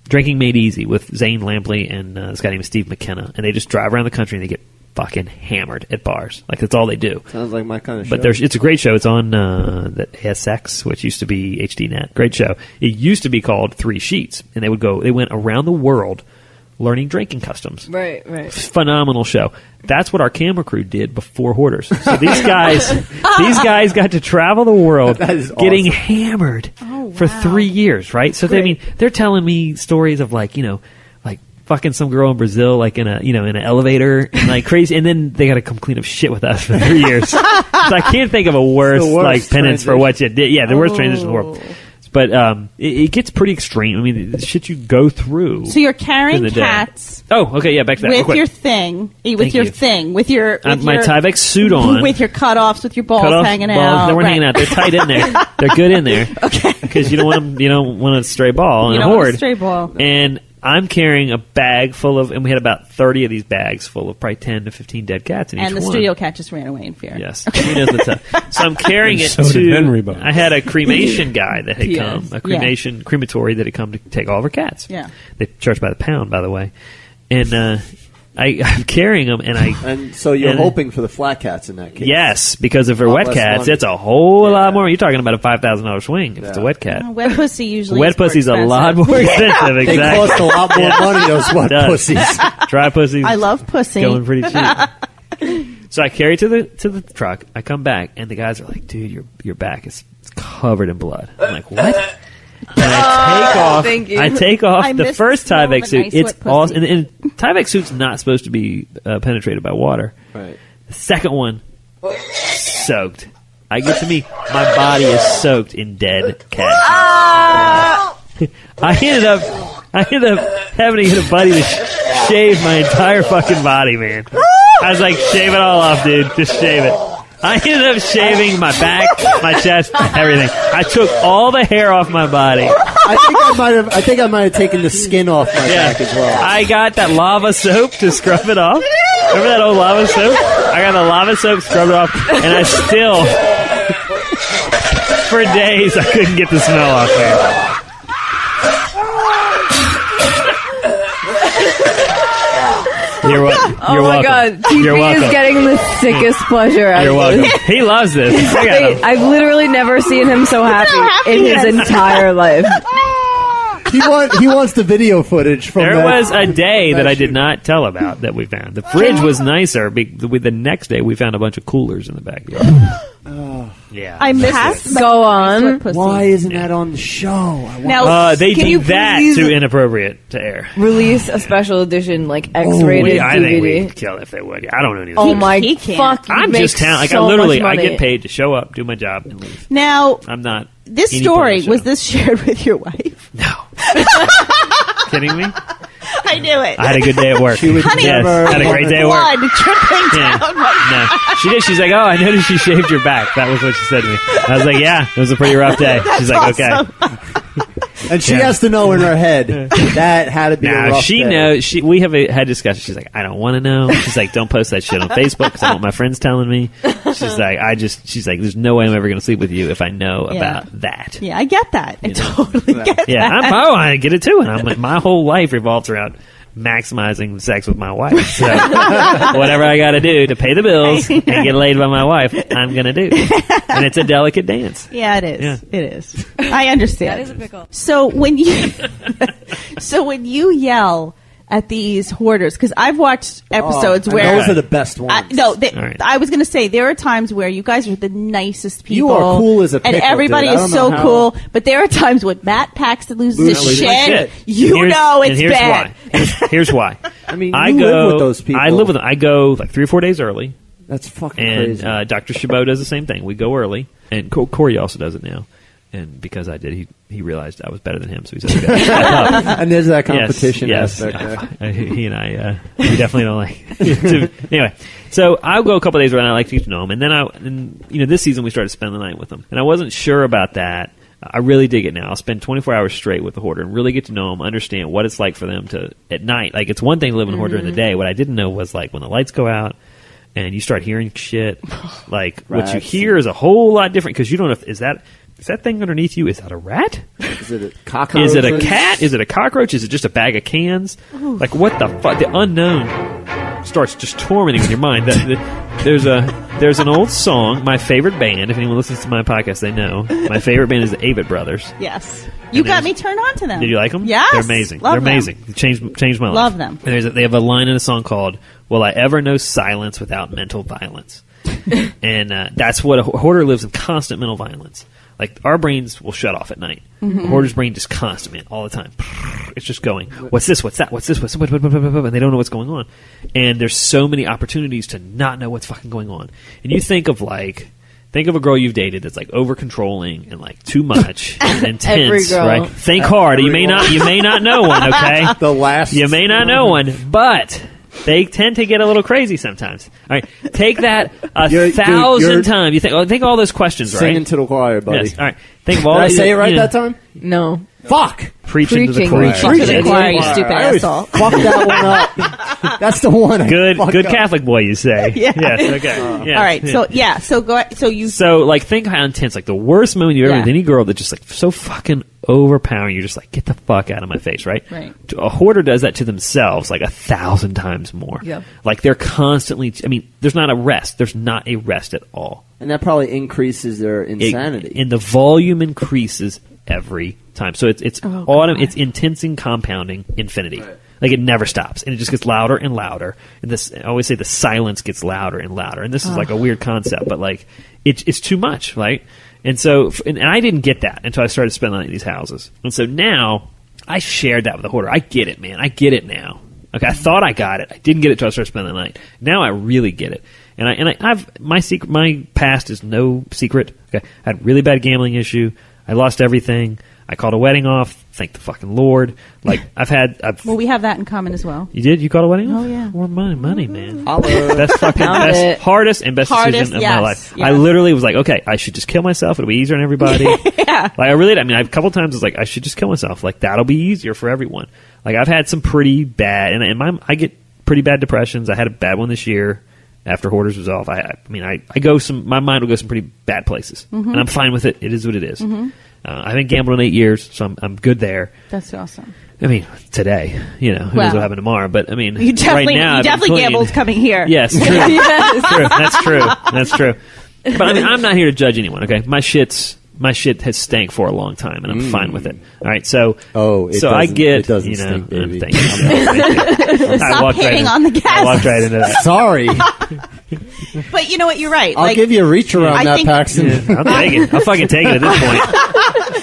Drinking Made Easy with Zane Lampley and this guy named Steve McKenna, and they just drive around the country and they get fucking hammered at bars. Like that's all they do. Sounds like my kind of show. But it's a great show. It's on the SX, which used to be HDNet. Great show. It used to be called 3 Sheets, and they went around the world learning drinking customs. Right. Phenomenal show. That's what our camera crew did before Hoarders. So these guys got to travel the world getting hammered for 3 years, right? So they're telling me stories of like fucking some girl in Brazil, like in an elevator, and like crazy, and then they got to come clean up shit with us for 3 years. So I can't think of a worse like penance for what you did. Yeah, the worst transition in the world. But it gets pretty extreme. I mean, the shit you go through. So you're carrying cats. Oh, okay, yeah, back to that. With your thing. With your my Tyvek suit on. With your cutoffs, with your balls hanging out. They weren't hanging out. They're tight in there. They're good in there. Okay. Because you don't want a stray ball in a hoard. Want a stray ball. And I'm carrying a bag full of, and we had about 30 of these bags full of probably 10 to 15 dead cats in each one. And the studio cat just ran away in fear. Yes. He knows what's up. So I'm carrying it to, I had a cremation guy that had come, a crematory that had come to take all of our cats. Yeah. They charge by the pound, by the way. And, I'm carrying them, and so you're hoping for the flat cats in that case. Yes, because if they're wet cats, money. It's a whole lot more. You're talking about a $5,000 swing if it's a wet cat. Wet pussy usually. Wet pussy's a lot more expensive. Exactly. They cost a lot more money. Those wet pussies. Dry pussies. I love pussy. Going pretty cheap. So I carry to the truck. I come back, and the guys are like, "Dude, your back is covered in blood." I'm like, "What?" And I take off the first Tyvek suit. It's all, and Tyvek suit's not supposed to be penetrated by water. Right. The second one, soaked. I get to me, my body is soaked in dead cat. I ended up having to get a buddy to shave my entire fucking body, man. I was like, shave it all off, dude. Just shave it. I ended up shaving my back, my chest, everything. I took all the hair off my body. I think I might have taken the skin off my back as well. I got that lava soap to scrub it off. Remember that old lava soap? I got the lava soap, scrubbed it off, and I still, for days, I couldn't get the smell off there. You're welcome. Oh my god, TP is getting the sickest pleasure out You're of this. welcome. He loves this. I've literally never seen him so happy in his entire life. He wants the video footage from There was a day that I did not tell about that we found. The fridge was nicer. The next day, we found a bunch of coolers in the backyard. Yeah. I missed. Go on. Why isn't that on the show? Now, they deemed that too inappropriate to air. Release a special edition, like X-rated DVD. I think we'd kill if they would. I don't know anything. Oh my fuck! I'm just telling. Like, I get paid to show up, do my job, and leave. Now, I'm not. This story, was this shared with your wife? No. Kidding me? I knew it. I had a good day at work. She would had a great day at work. Blood dripping down my No, she did. She's like, "Oh, I noticed you shaved your back." That was what she said to me. I was like, "Yeah, it was a pretty rough day." She's like, awesome. "Okay." And she has to know in her head that had to be a rough she day. knows. We have had discussions. She's like, "I don't want to know." She's like, "Don't post that shit on Facebook because I don't want my friends telling me." She's like, She's like, "There's no way I'm ever going to sleep with you if I know about that." Yeah, I get that. I totally get that. Yeah, I get it too. And I'm like, my whole life revolves around maximizing sex with my wife. So whatever I got to do to pay the bills and get laid by my wife, I'm going to do. And it's a delicate dance. Yeah, it is. Yeah. It is. I understand. That is a pickle. So when you yell at these hoarders, because I've watched episodes where those are the best ones. I was going to say there are times where you guys are the nicest people. You are cool as a pickle, and everybody dude. is so cool. But there are times when Matt Paxton loses his shit. It's bad. Here's why. I mean, live with those people. I live with them. I go like 3 or 4 days early. That's fucking crazy. And Dr. Chabot does the same thing. We go early, and Corey also does it now. And because I did, he realized I was better than him, so he said, okay, step up. And there's that competition aspect there. He and I, we definitely don't like. Anyway, so I'll go a couple days around. I like to get to know him, and then this season we started spending the night with him, and I wasn't sure about that. I really dig it now. I'll spend 24 hours straight with the hoarder and really get to know them, understand what it's like for them to at night. Like, it's one thing to live in a hoarder in the day. What I didn't know was like when the lights go out and you start hearing shit. Like what you hear is a whole lot different because you don't know if is that thing underneath you, is that a rat? Is it a cockroach? Is it a cat? Is it a cockroach? Is it just a bag of cans? Ooh. Like, what the fuck? The unknown. starts just tormenting in your mind. There's an old song. My favorite band, if anyone listens to my podcast, they know. My favorite band is the Avett Brothers. Yes. You got me turned on to them. Did you like them? Yes. They're amazing. Love They're them. amazing. They changed my life. Love them. And they have a line in a song called "Will I Ever Know Silence Without Mental Violence?" And that's what a hoarder lives in: constant mental violence. Like, our brains will shut off at night. A hoarder's brain just constant, man, all the time. It's just going, what's this, what's that, what's this, what's what, and they don't know what's going on. And there's so many opportunities to not know what's fucking going on. And you think of a girl you've dated that's like over controlling and like too much and intense, right? Think hard. You may not know one, okay? You may not know one, but they tend to get a little crazy sometimes. All right, take that 1,000 times. You think all those questions, right? Singing to the choir, buddy. Yes. All right. Think of all. Did I say it right that time? No. Fuck. Preaching to the choir. Preaching to the choir, you stupid asshole. Fuck that one up. That's the one. Good Catholic boy, you say? Yeah. Yes. Okay. Yeah. All right. Yeah. So like, think how intense. Like, the worst moment you ever with any girl that just like so fucking overpowering. You're just like, get the fuck out of my face, right? Right. A hoarder does that to themselves like 1,000 times more. Yep. Like, they're constantly. I mean, there's not a rest. There's not a rest at all. And that probably increases their insanity. And the volume increases every time. So it's it's intensing, compounding, infinity. Right. Like, it never stops, and it just gets louder and louder. And this, I always say, the silence gets louder and louder. And this is like a weird concept, but like it's too much, right? And so, and I didn't get that until I started spending the night in these houses. And so now I shared that with a hoarder. I get it, man. I get it now. Okay, I thought I got it. I didn't get it until I started spending the night. Now I really get it. And I've my past is no secret. Okay, I had a really bad gambling issue. I lost everything. I called a wedding off. Thank the fucking Lord. Like, well, we have that in common as well. You did? You called a wedding off? Oh, yeah. More money, man. Best Hardest and best decision of my life. Yeah. I literally was like, okay, I should just kill myself. It'll be easier on everybody. Yeah. Like, a couple times I was like, I should just kill myself. Like, that'll be easier for everyone. Like, I've had some pretty bad, and I get pretty bad depressions. I had a bad one this year after Hoarders was off. My mind will go some pretty bad places, and I'm fine with it. It is what it is. I haven't gambled in 8 years, so I'm good there. That's awesome. I mean, today, who knows what happened tomorrow? But I mean, you definitely, right now, you definitely gambled coming here. Yes, true. That's true. But I mean, I'm not here to judge anyone. Okay, my shit has stank for a long time, and I'm fine with it. All right, so I get it doesn't stink, baby. Stop hitting on the gas. I walked right into that. Sorry. But you know what? You're right. I'll give you a reach around that, Paxton. Yeah, I'll take it. I'll fucking take it at this point.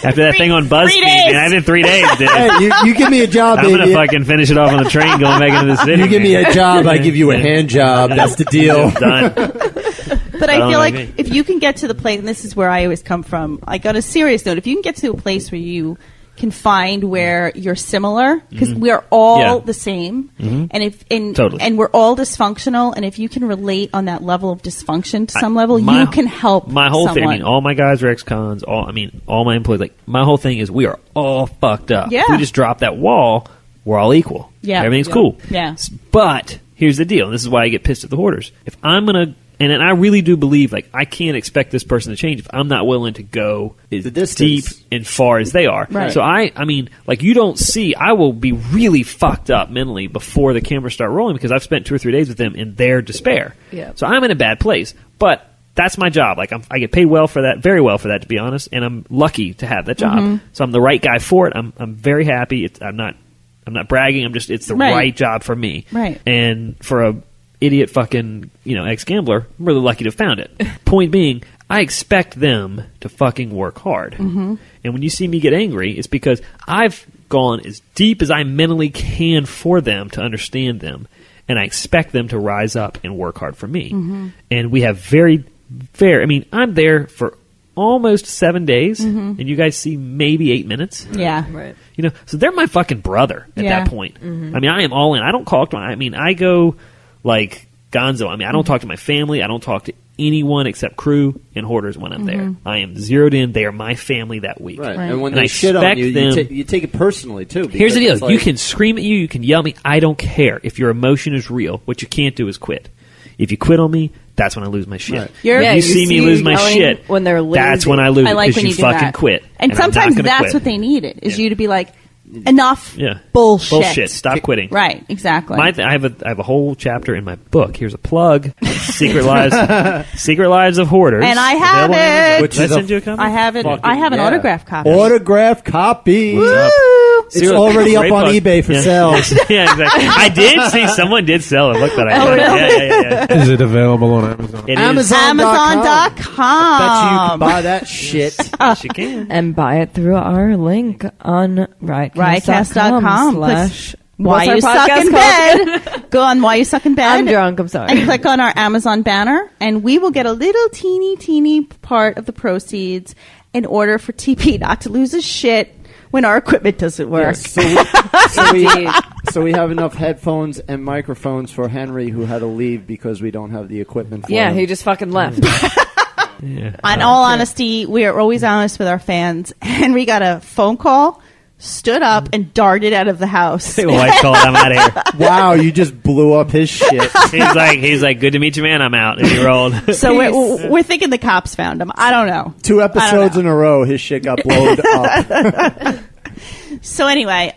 After that thing on BuzzFeed, man, I did 3 days, dude. Hey, you give me a job, I'm baby. going to fucking finish it off on the train going back into the city. You give me a job, I give you a hand job. That's the deal. Done. But I feel like if you can get to the place, and this is where I always come from, like, on a serious note, if you can get to a place where you can find where you're similar, because we're all the same, and we're all dysfunctional, and if you can relate on that level of dysfunction to some level, you can help my whole someone. thing. I mean, all my guys are ex-cons. All my employees. Like, my whole thing is we are all fucked up. Yeah. If we just drop that wall, we're all equal. Yeah. Everything's cool. Yeah. But here's the deal, and this is why I get pissed at the hoarders. If I'm gonna And I really do believe, like, I can't expect this person to change if I'm not willing to go as deep and far as they are. Right. So I mean, like, you don't see, I will be really fucked up mentally before the cameras start rolling because I've spent 2 or 3 days with them in their despair. Yeah. So I'm in a bad place. But that's my job. Like, I get paid well for that, very well for that, to be honest, and I'm lucky to have that job. Mm-hmm. So I'm the right guy for it. I'm very happy. I'm not bragging. It's the right job for me. Right. And for a idiot fucking, ex-gambler, I'm really lucky to have found it. Point being, I expect them to fucking work hard. Mm-hmm. And when you see me get angry, it's because I've gone as deep as I mentally can for them to understand them. And I expect them to rise up and work hard for me. Mm-hmm. And we have I'm there for almost 7 days, and you guys see maybe 8 minutes. Yeah. Right. So they're my fucking brother at that point. Mm-hmm. I mean, I am all in. I don't talk to I go like Gonzo. I mean, I don't talk to my family. I don't talk to anyone except crew and Hoarders when I'm there. I am zeroed in. They are my family that week. Right. And when they shit on you, you take it personally, too. Here's the deal. Like, you can scream at you. You can yell at me. I don't care. If your emotion is real, what you can't do is quit. If you quit on me, that's when I lose my shit. Right. If you see me lose my shit, when they're lazy. that's when I lose I like because when you do fucking that. quit. And sometimes I'm not that's quit. what they needed, is you to be like, enough. Yeah. Bullshit. Stop quitting. Right. Exactly. I have a whole chapter in my book. Here's a plug: Secret Lives of Hoarders. And I have it. Which Did I is send you a copy? I have it. I have an autograph copy. Autograph copy. Woo! It's already up on eBay for sale. Yeah, exactly. I did see someone did sell it. Look that I Oh, really? Yeah. Is it available on Amazon? It is. Amazon.com. Bet you can buy that shit. Yes, you can. And buy it through our link on riotcast.com. / Why You Suck in Bed. Go on Why You Suck in Bed. I'm drunk, I'm sorry. And click on our Amazon banner, and we will get a little teeny part of the proceeds in order for TP not to lose his shit when our equipment doesn't work. Yes, so we have enough headphones and microphones for Henry, who had to leave because we don't have the equipment for him. he just fucking left. Yeah. In all honesty, we are always honest with our fans. Henry got a phone call, stood up, and darted out of the house. Hey, wife called. I'm out of here. Wow, you just blew up his shit. He's like, good to meet you, man. I'm out. And he rolled. So we're thinking the cops found him. I don't know. 2 episodes in a row, his shit got blown up. So anyway,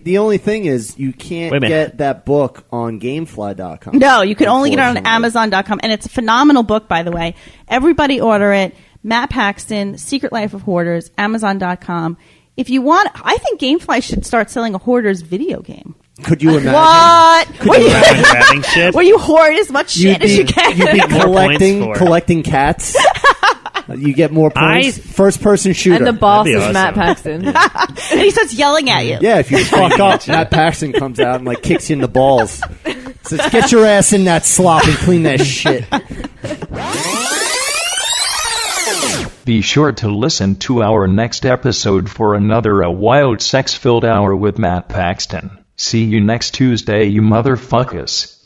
the only thing is you can't get that book on Gamefly.com. No, you can only get it on Amazon.com, and it's a phenomenal book, by the way. Everybody order it. Matt Paxton, Secret Life of Hoarders, Amazon.com. If you want, I think Gamefly should start selling a Hoarders video game. Could you imagine? What? Grabbing shit? Where you hoard as much shit as you can. You'd be collecting cats. You get more points. First-person shooter. And the boss is awesome. Matt Paxton. And he starts yelling at you. Yeah, if you fuck up, Matt Paxton comes out and kicks you in the balls. Says, "Get your ass in that slop and clean that shit." Be sure to listen to our next episode for another wild sex-filled hour with Matt Paxton. See you next Tuesday, you motherfuckers.